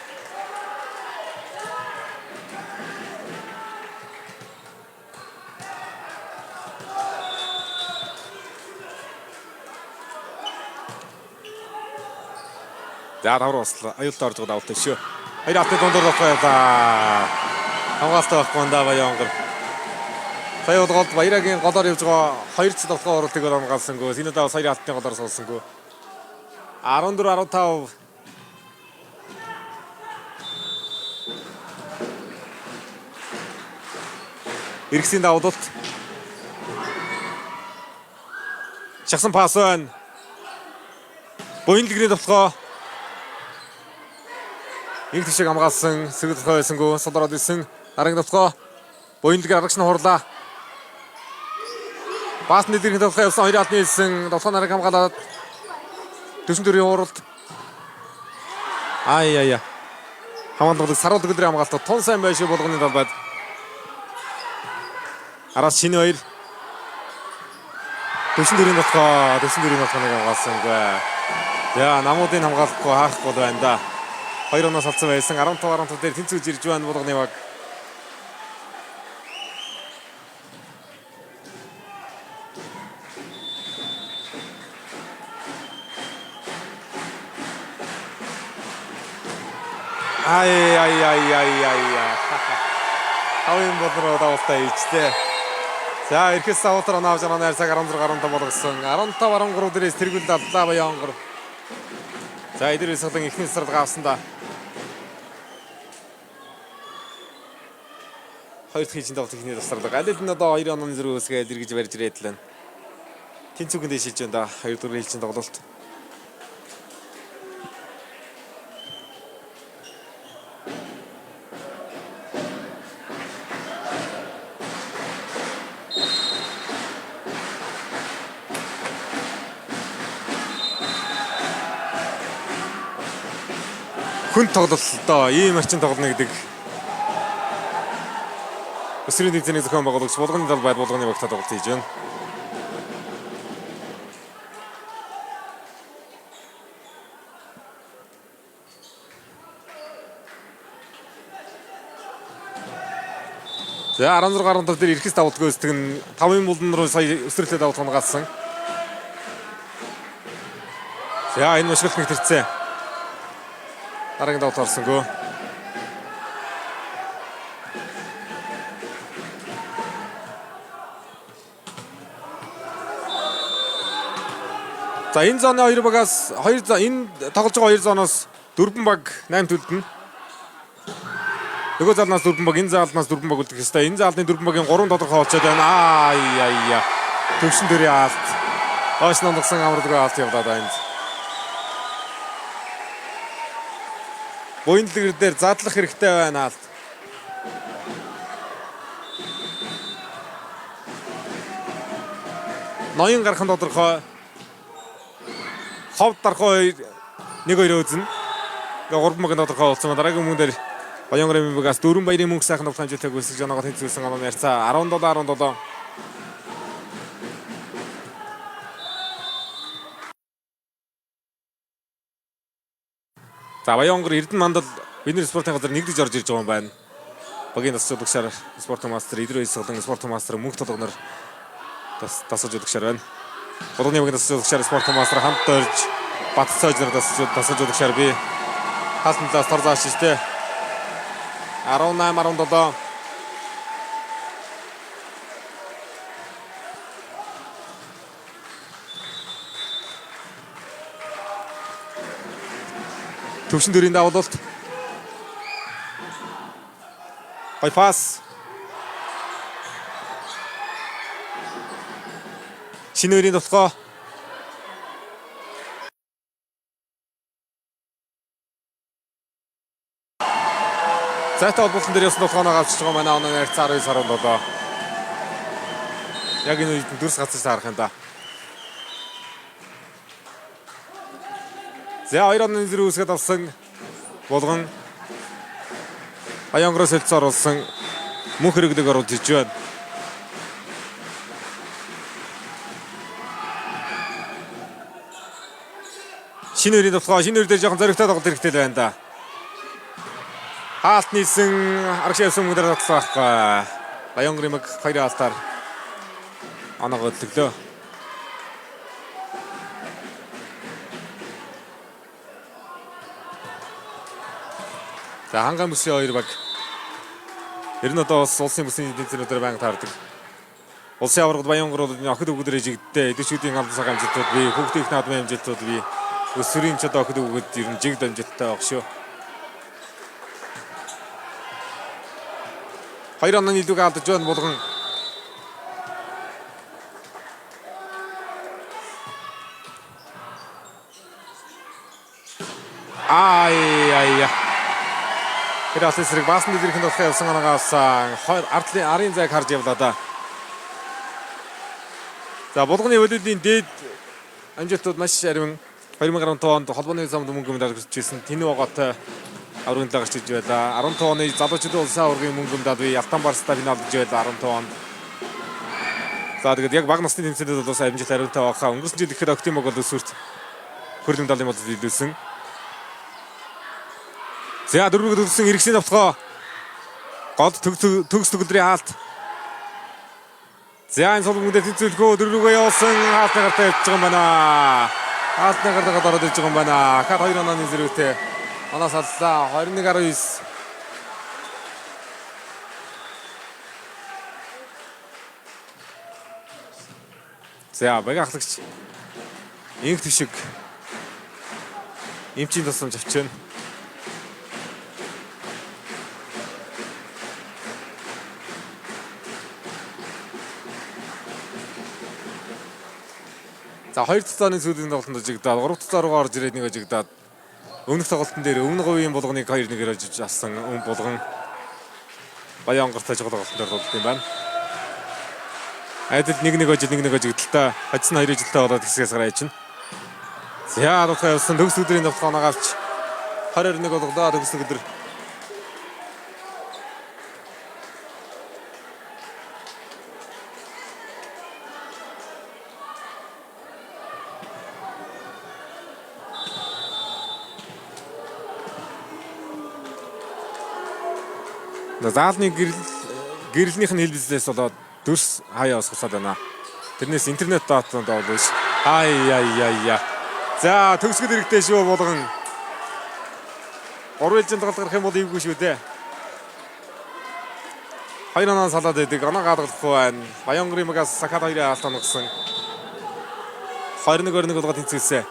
За тавар баслаа. Аюултай орж байгаа давалтай шүү. Баяр автыг дундуур болохоо. Хамгаалалтаа байхгүй энэ Баянгар. Сая удаад Баярагийн голоор явж байгаа 2 цэц тоглох оролтыг хамгаалсангүй. Энэ удаа сая алтны голоор суулсангүй. 14-15. Иргэсийн давуулт. Шахсан пас байна. Буянлагын тоглоо. Их тишэг хамгаалсан сэгэл хойсонгүй солороод исэн дараагийн тоглоо. Буянлагын аргач нь хурлаа. Пасны дэрэг тоглоо явсан 2 алтны хэлсэн тоглоо нарыг хамгаалаад төсөн төрийн хууралд. Ай. Хамгаалалт саруул өдрийн хамгаалалт тун сайн байшгүй болгоны талбайд. Араас шинэ 2 төсөн төрийн тоглоо нэг хамгаалсангүй. За намуудын хамгаалахгүй хаахгүй байна да. 2-оноос алдсан байсан 15 дээр тэнцвэрж ирж байна болгоны баг. Ай. Хавын бодроо давалтай ичтэй. За ирэхээс савуутраа наавж байгаа найрсаг 16-15 болгосон. 15-13 дээрээс тэргүүл аллаа Баянгар. За эдгээр садан ихний сард гавсан да. Хоёр дахь хийсэн тоглолт ихний тасралга. Аль нь одоо 2 онооны зэрэг үсгээд эргэж барьж ирээдлээ. Тэнцүүгэнд шилж байна да. 2 дахь хийсэн тоглолт. Хүн тоглолтоо ийм арчин тоглоно гэдэг өсвөрийн төвчний зохион байгуулагч болгоны талбайд болгоны багтаа тоглолт хийж байна. За 16-р дээр ирэхс давалт гүйцэтгэх нь 5-ын булан руу сая өсвөрлөө давалт хонгаалсан. За энэ машгалт нэг тэрцээ. Дараагийн давалт орсонгүй. За энэ зооны 2 багаас 2 энэ тоглож байгаа 2 зооноос 4 баг 8 төлдөн. Нөгөө залнаас 4 баг, энэ залнаас 4 баг үлдэх ёстой. Энэ залны 4 багийн 3 тодорхой олцоод байна. Ай. Төвшин дөрийн алт. Хойш номдсон амралгүй алт явдаад байна. Буянлагэр дээр задлах хэрэгтэй байна алт. Ноён гарах нь тодорхой. Ховд дарахой 1-2 үзнэ. Тэгээ 3 баг тодорхой болсон. Дараагийн мөн дээр Баянгарын багаас 4 баярын мөнгө сайхан тоглох хэмжээтэй гүйцэж оноогоо тэнцвэрсэн оноо ярьцаа 17-17. За Баянгор Эрдэнэ мандал бидний спортын газар нэгдэж орж ирж байгаа юм байна. Багийн тасалж удагшаар спортын мастер Идэр Баясгалан спортын мастер мөнх толгоноор тасалж удагшаар байна. Болгоны багийн тасалж удагшаар спортын мастер хамт орж Бат цаажнаар тасалж удагшаар би хаалтан талаас тор зааш штэ. 18-17 Төвшин дөрийн давуулалт. Гой пас. Шинээрийн тусгай. Зайтай холбоосон дээр ясны тусгаанаа авчиж байгаа манай оноо нарт 19-17. Яг энэ үед дүрс гацж таарах юм да. За 2 оны зэрэг үсгээд авсан Болгон Баянгороос хэлцээр болсон мөнх хэрэглэг оруулж иж байна. Шинээрийн тусгай шинээр дээр жоохон зоригтой тоглолт хэрэгтэй л байна да. Хаалт нийсэн аргач явсан мөнгөөр татлах байхгүй. Баянгорын мэг 2 хаалтаар оноогоо төглөө. За хангаан бүсийн 2 баг. Ер нь одоо улсын бүсийн тэнцэнүүдээр байнга таардаг. Улсын аваргад Баянгор бол охид өгөгдөр жигдтэй, эдгчүүдийн албан цаг амжилтууд бий, хүүхдийн их наадмын амжилтууд бий. Өсвөрийн ч одоо охид өгөгд ер нь жигд амжилттай баг шүү. 2 оноо нийлүүгээ алдаж байна Болгон. Ай. Тэр асэсрэг баасан дэлгэрхэн болох явсан анагаас арын зайг харж явлаа да. За Болгоны хөлөөдийн дээд амжилтууд маш арвин 2015 онд холбооны замд мөнгө медаль гэрчсэн Тэнүү Огоотой аврагын лагч иж байлаа. 15 оны залуучуудын улсын аваргын мөнгө медаль би Ялтан Барстай финалд иж байлаа 15 онд. За тэгээд яг баг насны тэмцээнд бол амжилт ариунтай байхаа. Өнгөрсөн жил ихэд Октимог бол өсвөрт хөрлийн медалийн модод илүүлсэн. За дөрвөг төлсөн иргэсийн тавтгоо. Гол төгс төгөлдрийн хаалт. За энэ солонгонд тэнцвэлгөө дөрвөөгөө явуулсан хаалтны гартаа явж байгаа юм байна. Хаалтны гартаа ороод ирж байгаа юм байна. Хад 2 онооны зэрэгтэй. Оноо саллаа 21-19. За баг ахлагч инх төвшиг эмчийн тусламж авч байна. За 2 цааны сүүлийн тоглолтод жигдаад 3 цаа руугаа орж ирээд нэг жигдаад өмнөх тоглолтын дээр өмнө говийн Болгоныг 2-1-ээр олж авсан Болгон Баянгортой тоглолтын дээр тоглолт юм байна. Айдад 1-1 ожид 1-1 жигдэлтэй хоцсон 2 жилтэй болоод хэсгээс гараа чинь. За адуулгаа явсан төгс өдрийн тоглолтоо авч 20-21 болголоо төгс өдөр. Заалны гэрэлнийх нь хэлбэлээс болоод дүрс хаяа усгасаад байна. Тэрнээс интернет даатанд бол биш. Ай. За төгсгөл хэрэгтэй шүү Болгон. 3 жилийн тоглолт гарах юм бол эвгүй шүү дээ. 2 оноо салаад байдаг. Оноо гаалгахгүй байна. Баянгорын магаас Сахад 2-ын хаалт онгосон. 21-21 болгоод тэнцвэлсэн.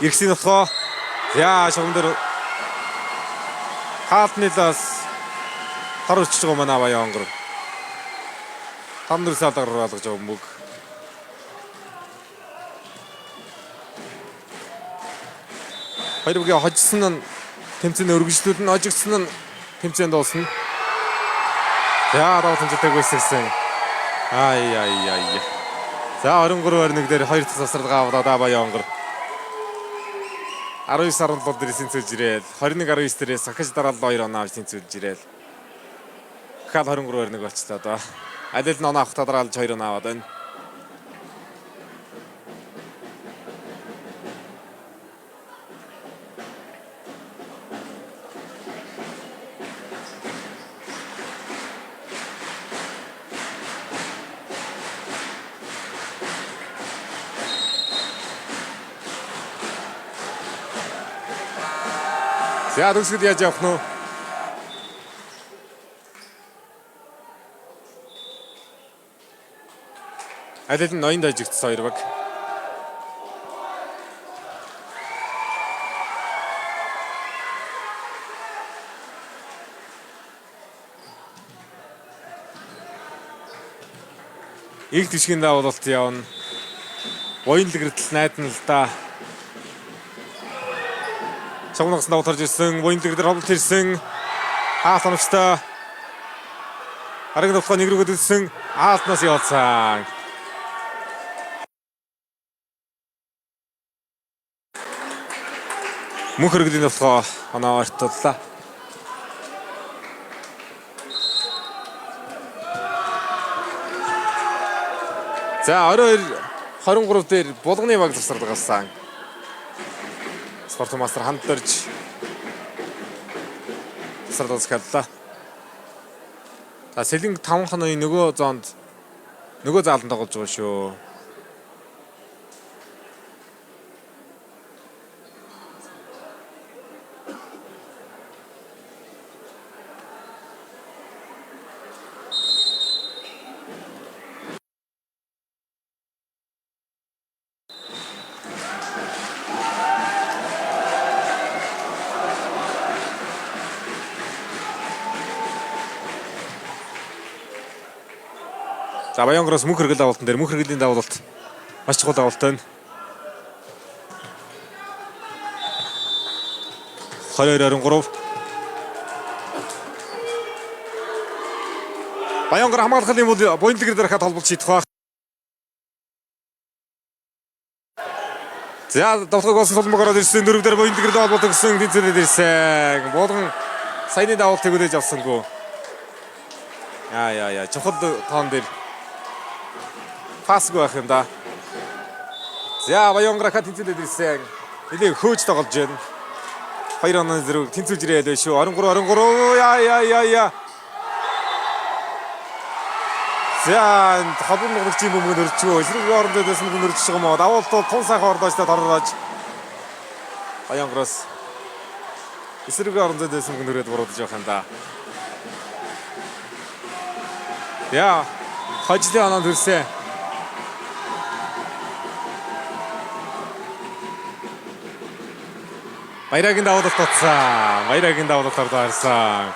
Иргэсийн нохоо. За шугам дээр хаалтны лаас тар өчж байгаа манай Баянгор. Хамдэр салгаар болгож байгаа мөг. Хоёрыг хожсон нь тэмцээний өргөжлүүд нь ожигдсон нь тэмцээнд дуусна. За даваа тэмцээтэй гүйцэлсэн. Ай. За 23-21 дээр 2 тасалгаа авлаа да Баянгор. 19-17 дээр тэнцүүлж ирээд 21-19 дээрээс ахиж дараалал 2 оноо авч тэнцүүлж ирээд Хал 23-21 болчлоо доо. Алил нь оноо авах дараалж 2 оноо аваад байна. За төгсгөл яаж явах нь вэ? Аль нь ноён дажигдсан хоёр баг. Их тишгийн давуулалт явна. Военлог гэртэл найдан л да. Шавнагсан давуу тарж ирсэн. Военлог дээр хавлт ирсэн. Хаалт онцтой. Ариг давтгаа нэг рүү хөдөлсөн. Хаалтнаас явуулсан. Мөнх хөргөлийн давтгаа оноо ортоллоо. За орой 23 дээр булганы баг засвар гарсан. Спортмастер ханддорж засвар гаргалаа. За Сэлэнг 5 хоног нөгөө зоонд нөгөө зааланд тоглож байгаа шүү. За Баянгороос мөнх хөргөл давуултан дээр мөнх хөргөлийн давуулалт маш чухал давуулт байна. 22-23. Баянгор хамгаалахын боёнлог дээр хад холболт шийдэх баг. За давтгыг олсон соломгоор ирсэн дөрөв дээр боёнлог дээр холболт өгсөн тэнцвэрээр ирсэн. Болгон саяны давуултыг үлээж авсангүй. Яа чухал тоон дээр пасгүй байх юм да. За Баянгор хат тэнцвэрээр ирсэн. Нэлээ хөөж тоглож байна. 2 оноо зэрэг тэнцвэрж ирээд байна шүү. 23 яа. За хабын ногчийн бөмбөг өрчгөө эсрэг орондоо дэсэн бөмбөг өрчж байгаа мó. Давуулт тун сайхан ордоочтой торроож. Баянгороос эсрэг орондоо дэсэн бөмбөг өрөөд буруудаж явах юм да. Яа хожлын оноо төрсөн. Баярагийн давуулалт татсан. Баярагийн давуулалт орсон.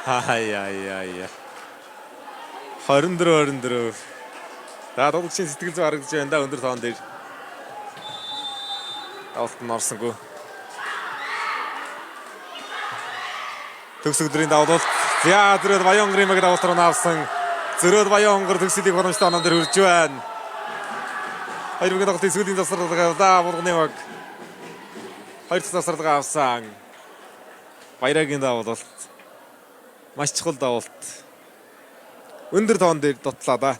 Хаяа. 24. За дуучин сэтгэл зүй харагдаж байна да өндөр тоон дээр. Давуулт нь орсонгүй. Төгс өдрийн давуулалт. За зөрөөд Баянгорын мэг давуулт руу навсан. Зөрөөд Баянгор төгсөлийг хономжтой оноо дээр хурж байна. Хоёр мэг давуулт эсвэлийн засварлага да болгоны мэг. Хоёр дахь засварлага авсан. Баярагийн давуулалт. Маш чухал давуулт. Өндөр тоон дээр дотлаа да.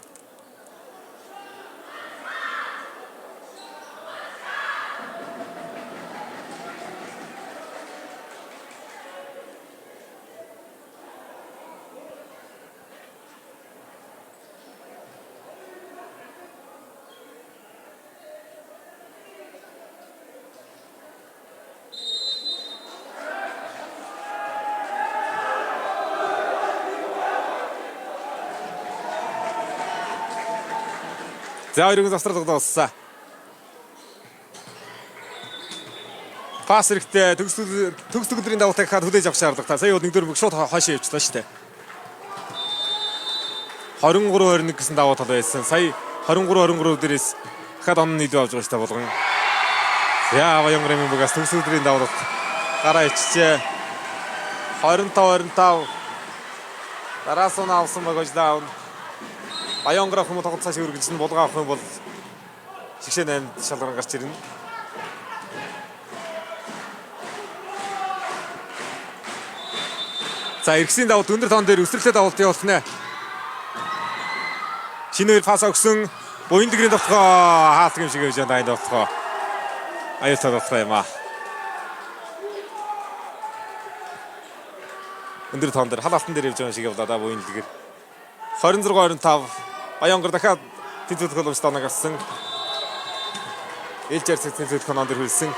За хоёрын засварлага дууссан. Пас хэрэгтэй төгс өдрийн давуултыг хаад хүлээж авах шаардлагатай. Сая бол 1-4 шууд хойшоо явчихлаа шүү дээ. 23-21 гэсэн давуу тал байсан. Сая 23-23 дээрээс хаад он нийлүү авч байгаа шүү дээ болгон. Яа Баянгорын мөнгөөс төгс өдрийн давуулт гараа ичжээ. 25-25 дараас нь авсан багаж даун. Баянгор авах юм тоглолт цааш үргэлжлэн булгаа авах юм бол шигшээ 8 шалгаран гарч ирнэ. За эргэсийн давуулт өндөр тоон дээр өсрөлтэй давуулт явуулна. Шинээр пас өгсөн боёнлогын давтгаа хаалт юм шиг явж байна энэ давтгаа. Аюултай давтгаа юм аа. Өндөр тоон дээр халаалтан дээр явж байгаа шиг явлаа да боёнлогэр. 26-25 Баянгор дахиад тэнцвэрт боломжтой оноо авсан. Ээлжээр тэнцвэрт оноо дээр хөлсөн.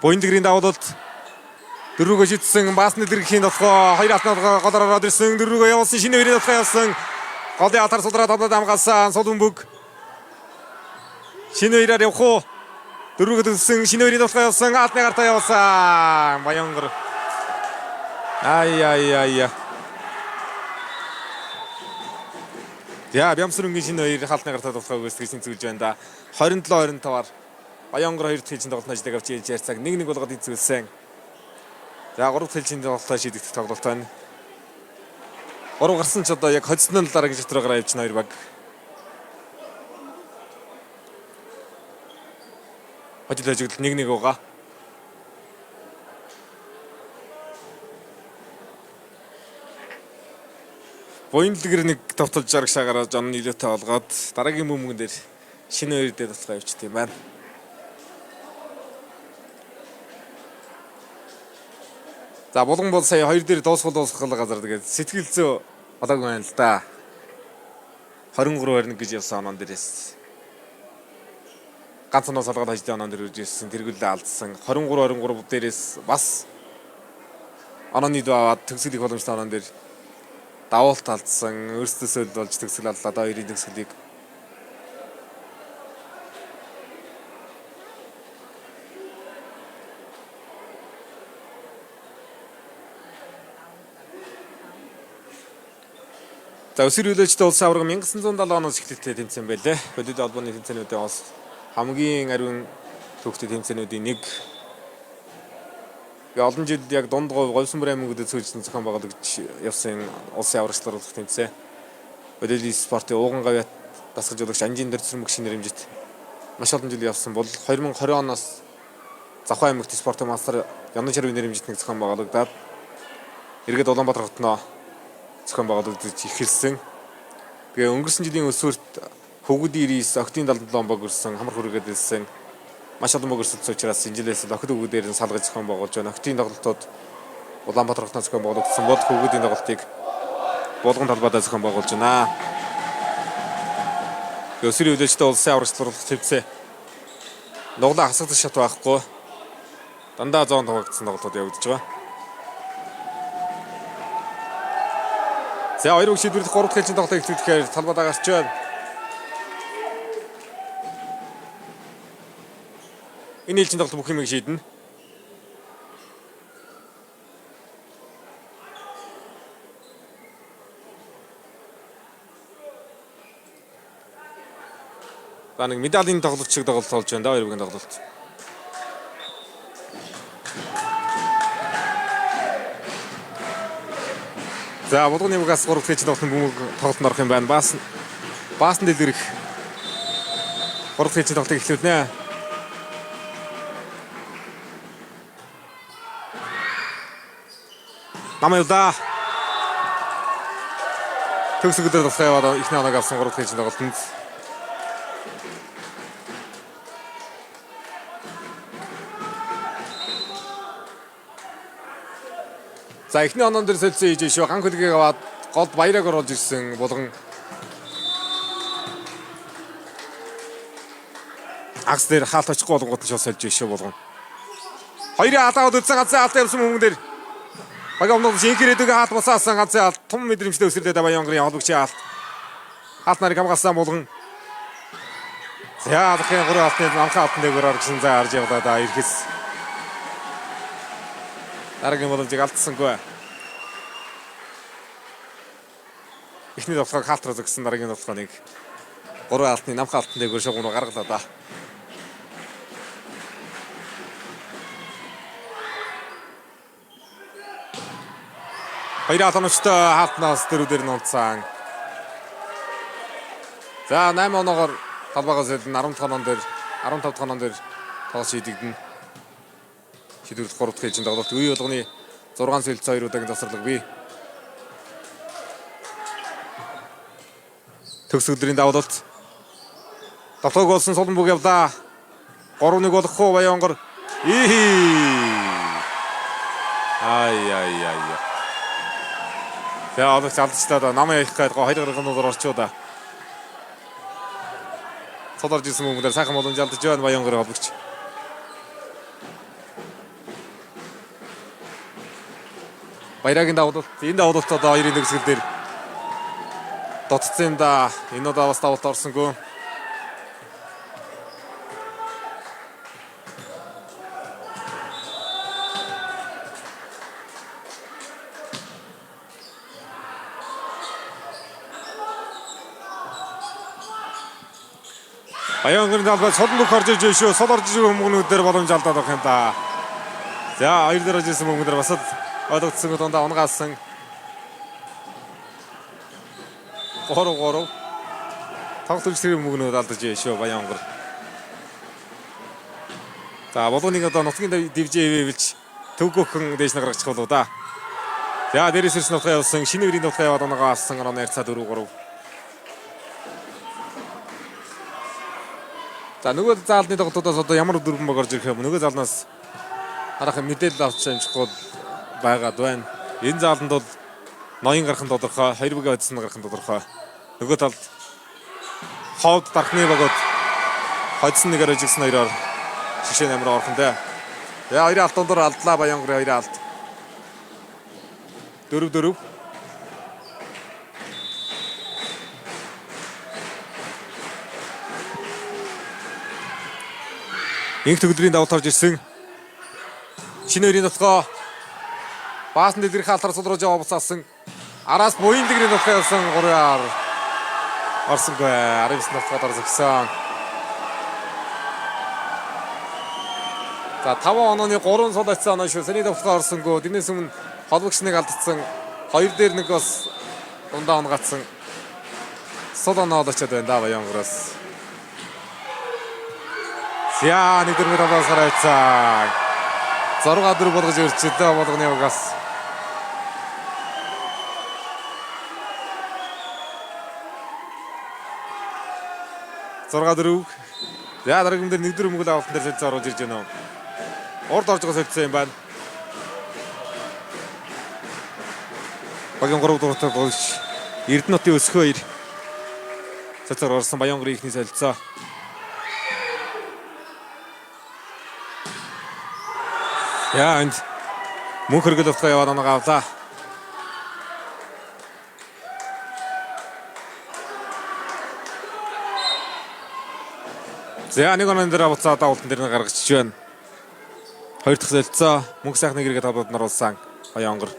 Буянлагын давуулалт дөрвөгөө шидсэн баасны дэргэхийн толгой хоёр алтны голоор ороод ирсэн дөрвөгөө явуулсан шинэ өрийн толгой явсан голын атар судраад одоо дамгаасан Сулбүмбөг шинэ өрөөр явах уу дөрвөгөө төссөн шинэ өрийн толгой явсан алтны гартаа явуулсан Баянгар ай яа Бямсрынгийн шинэ хоёр хаалтны гартаа толгой өгөөсгөж зүүлж байна да 27-25-аар Баянгар хоёр дахь хэлжийн тоглолтод ажлыг авч ирж ярьцаг 1-1 болгоод эзүүлсэн. За 3 дахь хэлжийн тоглолтоо шийдэгдэх тоглолт байна. 3 гарсан ч одоо яг хоцсон л дараагийн шатраагаар явж байна хоёр баг. Хожил хожигдол 1-1 байгаа. Буянлагэр нэг товтолж жаргашаагаар Жон нөлөөтэй болгоод дараагийн бөмбөгөн дээр шинэ хоёр дээр толгой явчихд юм байна. За булган бол сая хоёр дээр дуусгал газар тэгээд сэтгэл зөө болоогүй байна л да. 23-21 гэж явсан онон дээрээс. Ганц оноо салгаад хаждын онон дээр үржсэн тэргүүлээ алдсан. 23-23 дээрээс бас онооны дөө аваад төгсөлийг боломжтой онон дээр давуулт алдсан. Өөрсдөөсөө болж төгсөл аллаа да хоёрын төгсөлийг. За өсвөр хөлөөчтэй улсын аварга 1970 оноос эхлэлтэй тэмцээн байлээ. Бодит албаны тэмцээнүүдийн бас хамгийн ариун төвхтэй тэмцээнүүдийн нэг. Олон жил яг дундгой Говьсонбор аймагуудад цөөлжсөн зохион байгуулагч явсан улсын аваргачлаар болох тэмцээн. Бодит спортын ууган гавьяат дасгал жуулагч Анжин Дөрцөрмөг шинэ нэрмжит маш олон жил явсан бол 2020 оноос Завхан аймагт спортын мастер Янан Шарвын нэрмжитний зохион байгуулагдаад эргээд Улаанбаатар хотноо зохион байгуулагдаж эхэлсэн. Тэгээ өнгөрсөн жилийн өсвөрт хөвгүүдийн 99 октийн 77 баг өрсөн хамар хүрээгээд илсэн. Маш олон баг өрсөлдсөн учраас энэ жилээс охид хөвгүүдээр нь салгаж зохион байгуулж байна. Октийн тоглолтууд Улаанбаатар хотноо зохион байгуулагдсан бол хөвгүүдийн тоглолтыг Булган талбайдаа зохион байгуулж байна. Тэгээ өсвөрийн хөлөөчтэй улсын аваргачлал төвцөө нуглаа хасагдах шат байхгүй. Дандаа зоон тоглогдсон тоглолтууд явагдаж байгаа. За хоёр үг шийдвэрлэх 3 дахь хэлжийн тоглолтыг эхлүүлэхээр талбайдаа гарч байна. Энэ хэлжийн тоглолт бүх юмыг шийднэ. За нэг медалийн тоглолт шиг тоглолт болж байна да хоёр үгийн тоглолт. За булганы юмгаас 3 дахь хэлжийн тоглолтын тоглолтод орох юм байна. Баасан дэлгэрэх 3 дахь хэлжийн тоглолтыг эхлүүлнэ. Намайда төгсгөлөөр тусгай яваад ихний оног авсан 3 дахь хэлжийн тоглолтод за ихний онон дээр солилцсон хийж шүү. Ганх хөлгийг аваад голд баяраг оруулж ирсэн булган агс дээр хаалт очихгүй болгоод нь шууд сольж шүү булган. Хоёрын алаад үзсэн ганцхан алт явсан хүмүүс дээр багийн өмнөд шинхэрээдүгэ хаалт босаасан ганцхан алт том мэдрэмжтэй өсөрлөө Баянгарын холбогч алт. Алт нарыг хамгаалсан булган. За дахин 3 алтны намхан алтан дээгүүр орсон за харж явлаа да ирэхс. Дараагийн боломжийг алдсангүй. Эхний тоглохыг хаалтраа зогссон дараагийн тоглохыг 3 алтны намхан алтан дээгүүр шугам руу гаргалаа да. Хоёр атомчтой хаалтнаас дөрүүдээр нь унтсан. За 8 оноогоор талбайгаас элэн 15 онон дээр 15 онон дээр тоглож шийдэгдэнэ. Шийдвэрлэх 3 дахь хэлжийн тоглолт үе болгоны 6 сэлц 2 удаагийн засварлаг бий. Төгсгөлдрийн давуулалт. Тоглоог болсон Сулбүмбөг явлаа. 3-1 болох уу Баянгар. Ай. За олж алдчихлаа да. Намаа явах гээд хоёр гаргануудаар орчуу да. Цолорж ирсэн хүмүүдээр сайхан боломж алдаж байна Баянгарын холбогч. Баярагийн давуулт энэ давуулт одоо 2-1 төгсгөл дээр дотцсон да. Энэ удаа бас давуулт орсонгүй. Баянгарын талбай солон бүх орж иж шүү. Сол орж иж хүмүүнүүдээр боломж алдаад байх юм да. За 2 дээр орж исэн хүмүүнээр бас л ойлгогдсон дундаа унгаалсан. 3-3. Тоглолт үзлэрийн хүмүүнүүд алдаж иж шүү Баянгар. За болгоныг одоо нутгийн дивжээ эвэлж төвгөөхөн дээш гаргачих болоо да. За дээрээс ирсэн нутгаа явуулсан. Шинэ үрийн нутгаа яваад оноогоо авсан. Орон ярцаа 4-3. За нөгөө заалны тоглолтоос одоо ямар дөрвөн баг орж ирэх юм. Нөгөө заалнаас харах мэдээлэл авч амжихгүй байгаад байна. Энэ зааланд бол ноён гарах нь тодорхой, хоёр бүгэ одсон гарах нь тодорхой. Нөгөө талд ховд дархны багууд хоцсон нэгээр ажигсан хоёроор шишээ намраа орхон дээ. За хоёрын алт дундуур алдлаа Баянгарын хоёрын алт. 4-4. Инх төгөлдрийн давалт орж ирсэн. Шинэ өрийн нутгаа баасан дэлгэрэх хаалтар сулруулж яваа буцаасан. Араас буян дэлгэрийн нутгаа явсан 3-аар орсонгүй. 19 нутгаад орсогсон. За 5 онооны 3 сул очсон оноо шүү. Саний давталгаа орсонгүй. Дэнээс өмнө холбогчныг алдсан. 2 дээр нэг бас дундаа онгацсан. Сул оноо очоод байна да Баянгараас. За нэг дөрмөд аваас гараацаа. 6-4 болгож өрчөлөө болгоны угаас. Зоргадөрөв. За дараагийн дээр нэг дөрмөг авалтан дээр солилцоо оруулж ирж байна. Урд орж байгаа солилцоо юм байна. Багийн 3 дугаартай голч Эрдэнэтийн өсгөө 2. Солилцоор орсон Баянгарын ихний солилцоо. Яа энд мөнх хөргөл утгаа яваад оноогоо авлаа. За нэг онон дээр буцаад давуултан дээр гаргачих байна. Хоёр дахь солилцоо мөнх сайхны гэргээ тавбад наруулсан Баянгар.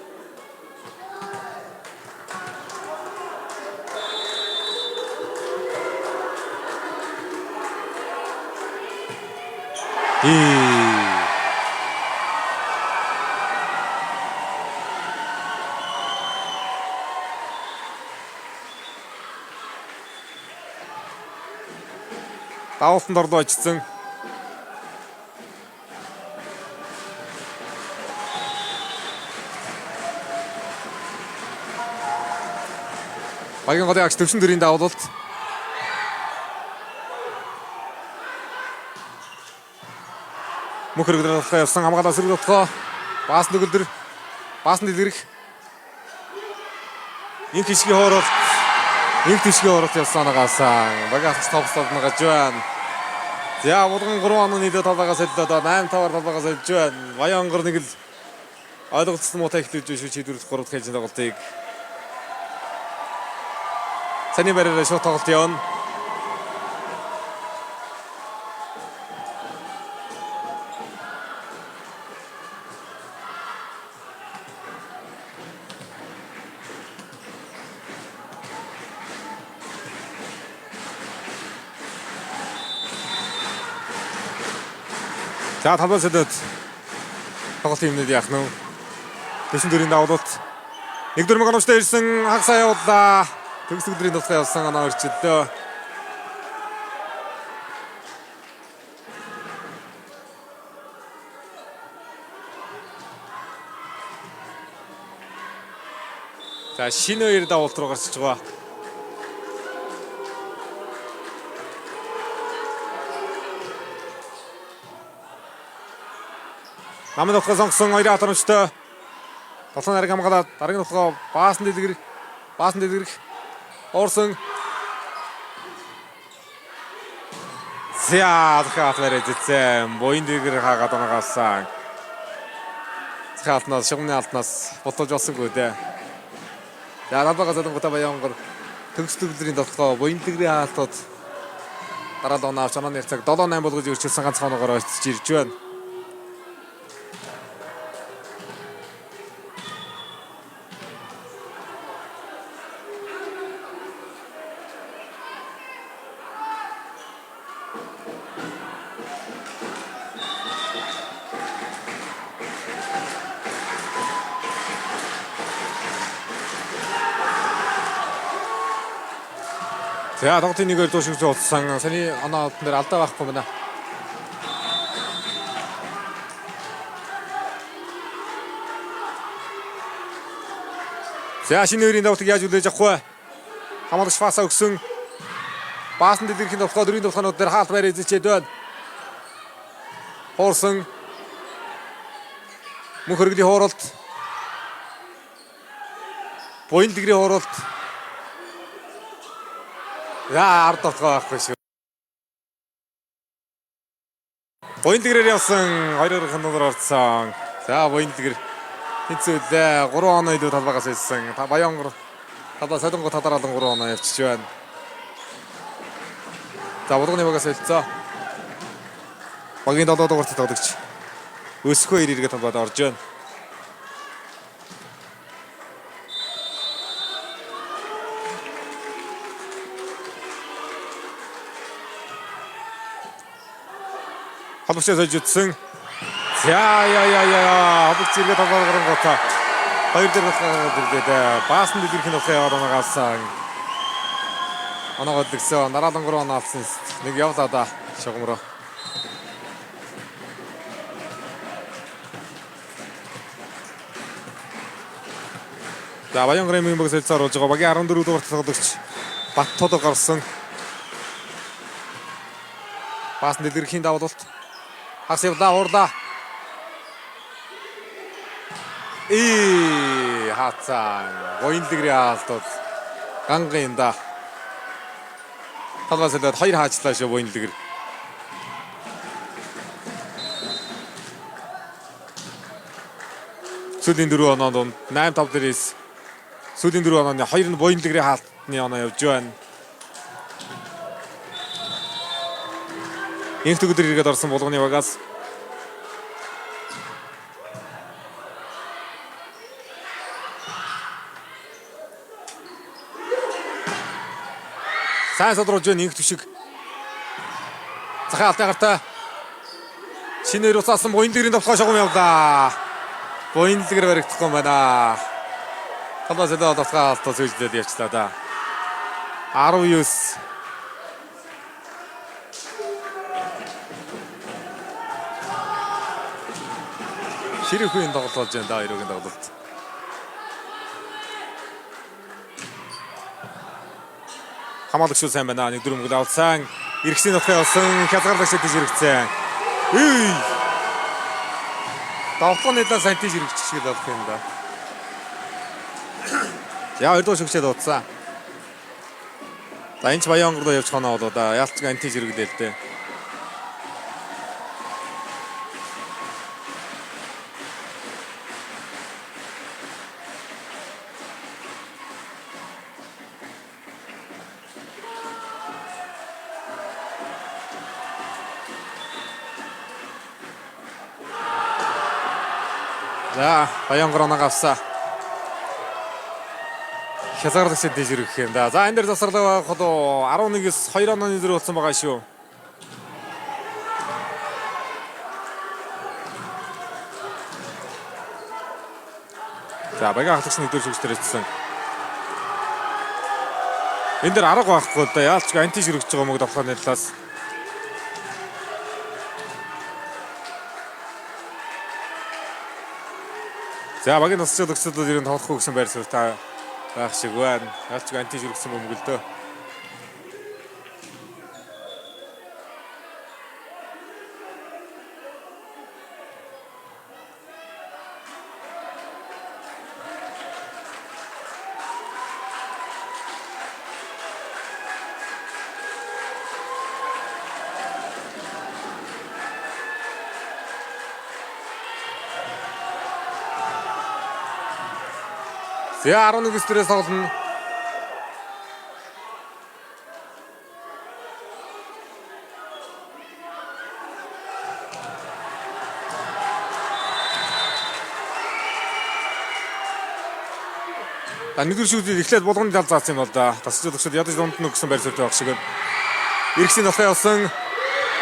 Давуултанд орлоо очсон. Багийн голын агч төвшин дөрийн давуулт. Мөнх хөргөл утгаа явсан хамгаалал сэрэг утгаа. Баасан төгөлдөр. Баасан дэлгэрэх. Инх хишгийн хоорол. Инх тишгийн хоорол явсан агаасан. Багаас тоглолтод нагаж байна. За болгон 3 оноо нийлээд талбайгаас солилдоо 8-5-аар талбайгаас солилж байна. Баянгар нэг л ойлголцсон муутай эхлүүлж шүү чийдвэрлэх 3 дахь хэлжийн тоглолтыг. Саний барьаар шууд тоглолт явна. За талбай солиод тоглолт юмнууд яах нь вэ? Төвшин дөрийн давуулт. Нэг дөрмөг оновчтой ирсэн хагасаа явууллаа. Төгс өдрийн нутгаа явсан оноо өрчлөө. За шинэ хоёр давуулт руу гарч байгаа. Намын нутгаа сонгосон хоёрын хатрамжтай. Толгойн ариг хамгаалаад дараагийн нутгаа баасан дэлгэрэх. Орсон. Зяа дахиад барайж эцэм. Буян дэлгэр хаагаад оноогоосаа. алдахын алднаас шугамны алднаас ботож болсонгүй дээ. За Талбайгаа залангуудаа Баянгор төгс төвлөрийн тоглоо буян тэгрийн хаалтууд дараа нь авч онооны цаг 7-8 болгож өрчилсөн ганцхаанаагаар очиж ирж байна. За тоглолтын нэгээр дуушигч болсон. Саний оноо дээр алдаа байхгүй байна. За шинэ өрийн тоглолтыг яаж үлээж авах вэ? Хамаалагч фаса өгсөн. Баасан дэлгэрхийн тоглолт өрийн тоглоомнууд дээр хаалт байр эзэлчээд байна. Хоорсон мөн хөргөлийн хооролт. Буян дэлгэрийн хооролт. За ард тоглоо байхгүй шүү. Буян дэлгэрээр явсан 2 хоногор орсон. За буян дэлгэр тэнцвэлээ 3 оноо илүү талбайгаас хэлсэн. Баянгор талбай солонгот тадаралан 3 оноо явчихж байна. За болгоны багаас хэлцээ. Багийн 7 дугаарт тоглогч. Өсгөө ирэргээ талбайд орж байна. Халбагчаа сольж утсан. За халбагч иргээ талбайгаар гарангуутаа. Хоёр дээр батгаад ирлээ. Баасан дэлгэрхийн тухай яваад оногаасан. Оноогод дэгсэн. Нараалан 3 оноо алсан. Нэг явлаа да шугамроо. За Баянгор эмийн баг солилцоор болж байгаа. Багийн 14 дугаарт тоглогч Баттолоо гарсан. Баасан дэлгэрхийн давуулалт. Хагас явлаа уурлаа. Хацаа. Буян дэлгэрийн хаалтууд гангийн да. Талбай солиод 2 хаачлаа шүү буян дэлгэр. Сүүлийн 4 оноонд 8-5 дээрээс сүүлийн 4 онооны 2 нь буян дэлгэрийн хаалтны оноо явж байна. Инх төгөдөр иргэд орсон болгоны багаас сайн содруулж байна инх түшиг. Захаа алтын гартай. Шинээр уцаасан буян дэлгэрийн тоглоо шугам явлаа. Буян дэлгэр баригдахгүй байна. Талбай солиод тоглоо алтаа сүйжлээд явчлаа да. 19 Ширүүхийн тоглолт болж байна да хоёрын тоглолт. Хамаалагч шүү сайн байна. Нэг дөрөв мөнгө авсан. Иргэсийн нутгаа явсан. Хязгаарлагч тийж хэрэгцсэн. Тоглооны дан сайн тийж хэрэгчих шиг л болох юм да. Яа хоёрдоо шигчээд утсан. За энэ ч Баянгор руу явж хоноо болоо да. Яалтч антиж хэрэглээ л дээ. За Баянгор оноо авсаа. Хязгаарлагч дэж ирэх юм да. За энэ дээр засварлага байхад 11-с 2 онооны зэрэг болсон байгаа шүү. За багийн ахлагч нэг дөр шүгчээр ирсэн. Энэ дээр арга байхгүй да. Яалч антиш өргөж байгаа мөг давхлааны талаас. За багийн насчид өгсөд ер нь тоглохгүй гэсэн байр суурь та байх шиг байна. Яалч антиш өргөсөн бөмбөл дөө. За 11-9-дээрээс тоглоно. Нэгдүгээр шүтийг эхлээд булганы тал заасан юм бол да. Тасчлогчид ядаж дунд нь өгсөн байр суурь байх шиг. Иргэсийн толгой явсан.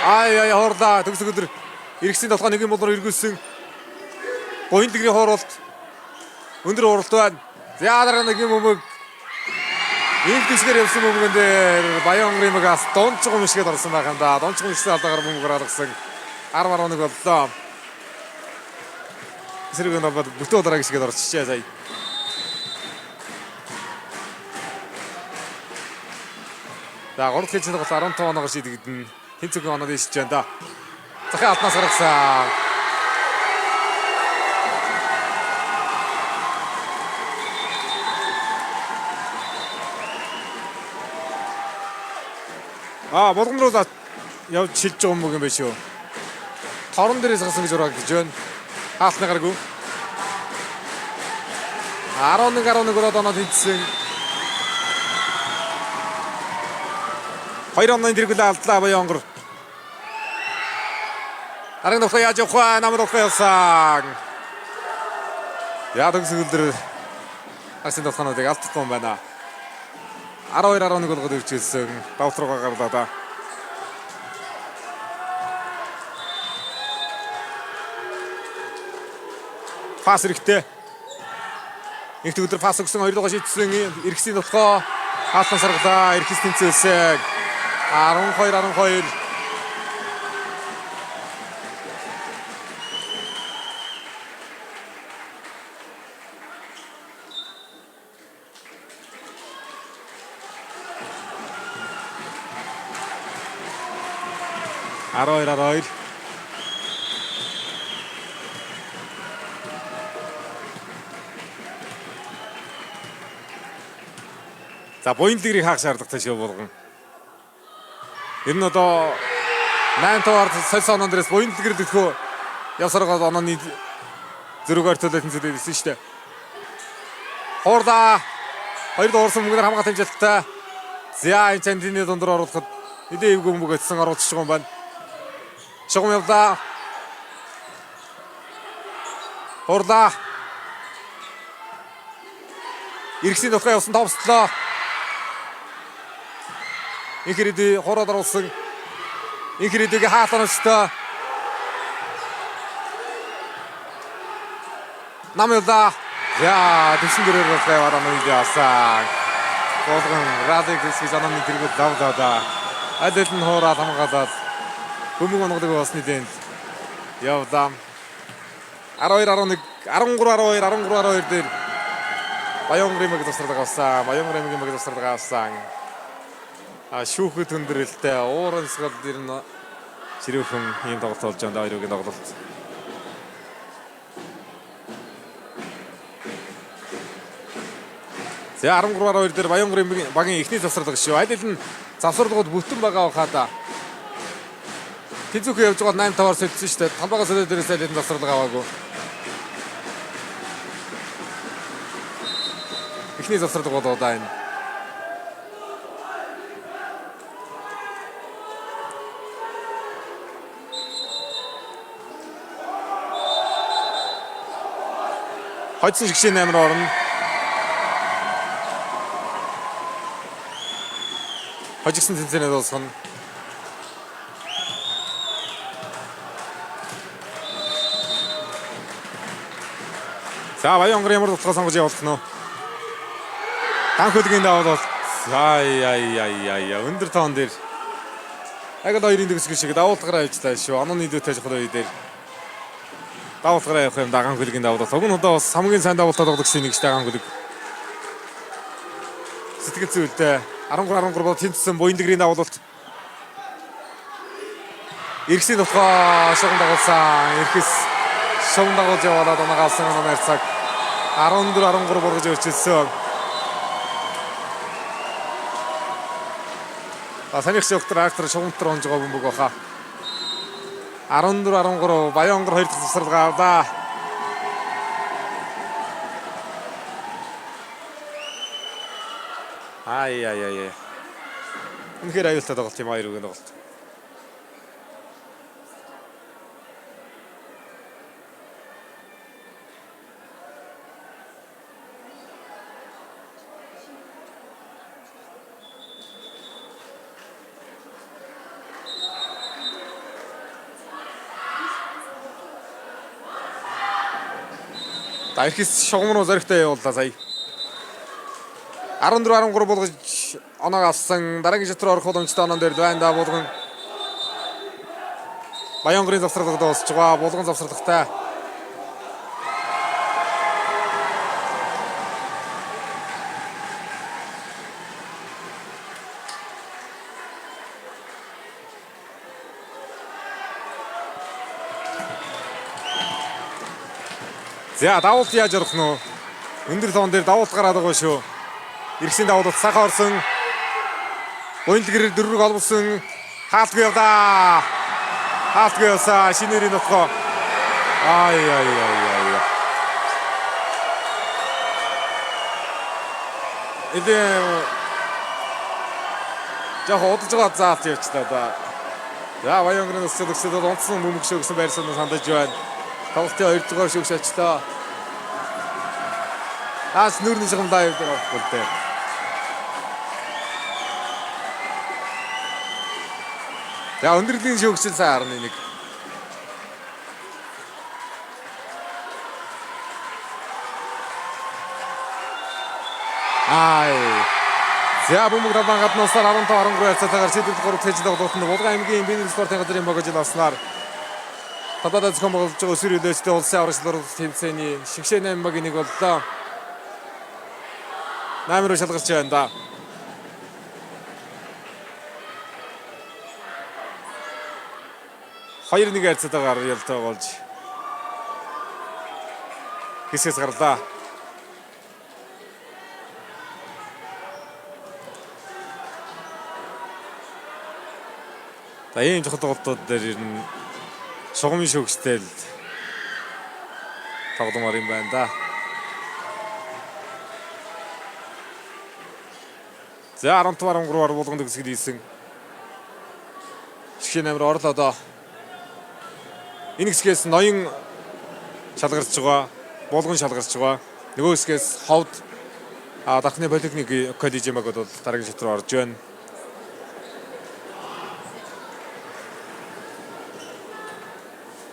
Ай хорлоо. Төгсөг өдөр Иргэсийн толгой нэгэн болоор эргүүлсэн. Буян дэгрийн хооролт өндөр уралт байна. За дараа нэг юм өмг. Ийм дэсгээр явсан өмгөн дээр Баян Римгаас донцгом ишгээд орсон байх юм да. Донцгом ишсэн алдаагаар өмгөр алгасан. 10-11 боллоо. Эсрэг нь бол бүтэн удараа гисгээд орчихжээ сая. За 3 дахь хэмжээнд бол 15 оноогоор шийдэгдэн. Тэнцвэрийн оноод ишиж байна да. Захын алтнаас гаргасан. Болгон руу явж шилж байгаа юм байна шүү. Торон дээрээс гасан гэж ураг гэж байна. Хаалтны гаргүй. 11-11 болоод оноо тэнцсэн. 2 оноо дэргэлээ алдлаа Баян онгор. Арга нөхөө яаж явах вэ? Намд авах явсан. Яадаг сүлдэр асын тохонодыг алдахгүй юм байна. 12-11 болгоод ирчихсэн. Давт руугаа гарлаа да. Пас хэрэгтэй. Нэгт өдөр пас өгсөн 2 дугаар шийдсэн Иргэсийн толгой хаалтан саргалаа. Иргэс тэнцээсэг 12-12. Ароир. За буян дэлгэрийг хаах шаардлагатай шүү болгон. Ер нь одоо 8 таваар сольс онон дээрээс буян дэлгэр дэхөө явсаргаад онооны зөрүүгээр төлөөлсөн зүйл байсан шүү дээ. Хоорда 2 дуурсан мөнгөөр хамгаалт хэмжээлттэй. За энэ центины дундор оруулахад хэдийн эвгүй мөнгө өтсөн оруулж байгаа юм байна. Шугам явлаа. Хоорда Иргэсийн толгой явсан товслоо. Инхриди хороод оруулсан. Инхридигийн хаалтан өстой. Намелда. За тэсэн дөрөөр болоо оноо яасан. Болгон радик хэсгээс онооны тэргүүд давлаа. Адил нь хоороод хамгаалаад бөмбөг онгодог басны дэнд явлаа. 12-11 13-12 дээр Баян Римэг тусралдаг авсан. Баян Римэгийн мэг тусралдаг авсан. Шүүхэд хүндрэлтэй уурын сгал дэр нь ширүүхэн ийм тоглолт болж байгаа хоёрын тоглолт. За 13-12 дээр Баян Римэгийн багийн эхний тусралдаг шүү. Адил нь завсралгууд бүтэн байгаа хаа. Тэнцвэрхий явж байгаа 8-5-аар солисон шүү дээ. Талбайгаа солиод дээрээс адил нь завсралга аваагүй. Эхний завсралга болоо да энэ. Хоцсон шигшээ 8 орно. Хожигсон тэнцэнэ дуусгана. За Баян ямар тусгай сонгож явуулах нь. Танхөлгийн даваад бол өндөр тоон дээр яг л хоёрын төгсгөл шиг давуулгараа явжлаа шүү. Онооны дэвтэй жохол үе дээр давуулгараа явах юм дагаан хөлгийн даваад. Уг нь одоо бас хамгийн сайн давуултаа тоглох гэсэн нэг ч дагаан хөлөг. Сэтгэл зүйтэй 13-13 бол тэнцсэн буян дэгрийн давуулт. Иргэсийн толгой шугам дагуулсан. Иргэс шугам дагуулж яваад оноо авсан оноо ярьцаг 14-13 болгож өрчилсөн. Санийх доктор актер шугамтар онж байгаа бөмбөг баха. 14-13 Баян онгор 2 дахь тусралгаа авлаа. Ай. Үнэхээр аюултай тоглолт юм хоёр үгийн тоглолт. Дахис шугам руу зоригтой явууллаа сая. 14-13 болгож оноог авсан. Дараагийн шат руу орох боломжтой онон дээр байна да Булган. Баянгарын завсралгад дуусч байгаа. Булган завсралгатай. За давуулт яаж орох нь вэ? Өндөр тоон дээр давуулт гараад байгаа шүү. Иргэсийн давуулт саха орсон. Гойнлгэрээр дөрвөг олбсон. Хаалтгүй явдаа. Хаалтгүй явсаа шинээрийн нутгаа. Ай. Эдээ яг удаж байгаа заалт явчлаа да. За Баянгарын өсөлтөд онцсон бөмбөгшөө гэсэн байр суурьд сандаж байна. Тоглолтын 2 дугаар шүгш ачлаа. Аас нүрний шагамдаа явдаг болтой. За өндөрлийн шүгшил сайн 11. За бөмбөг талбай гаднаасаар 15-13 хацаатаагаар шийдвэрлэх 3 тэжил тоглолтод Булган аймгийн Бэнэг спортын газрын багажил авснаар Табадад зохион байгуулж байгаа өсвөр хөлөөстэй улсын аврагчлал тэмцээний шигшээ 8 багийн нэг боллоо. 8 руу шалгарч байна да. Хоёр нэг хацаатаагаар ялтаа болж хэсгээс гарлаа. За ийм чухал тоглолтууд дээр ер нь шугамын шүгстэй л тогломоор юм байна да. За 13-аар Булганд хэсгэл хийсэн. Шигшээ 8 руу орлоо доо. Энэ хэсгээс ноён шалгарч байгаа. Булган шалгарч байгаа. Нөгөө хэсгээс ховд Дахны политехник коллеж юмаг бол дараагийн шат руу орж байна.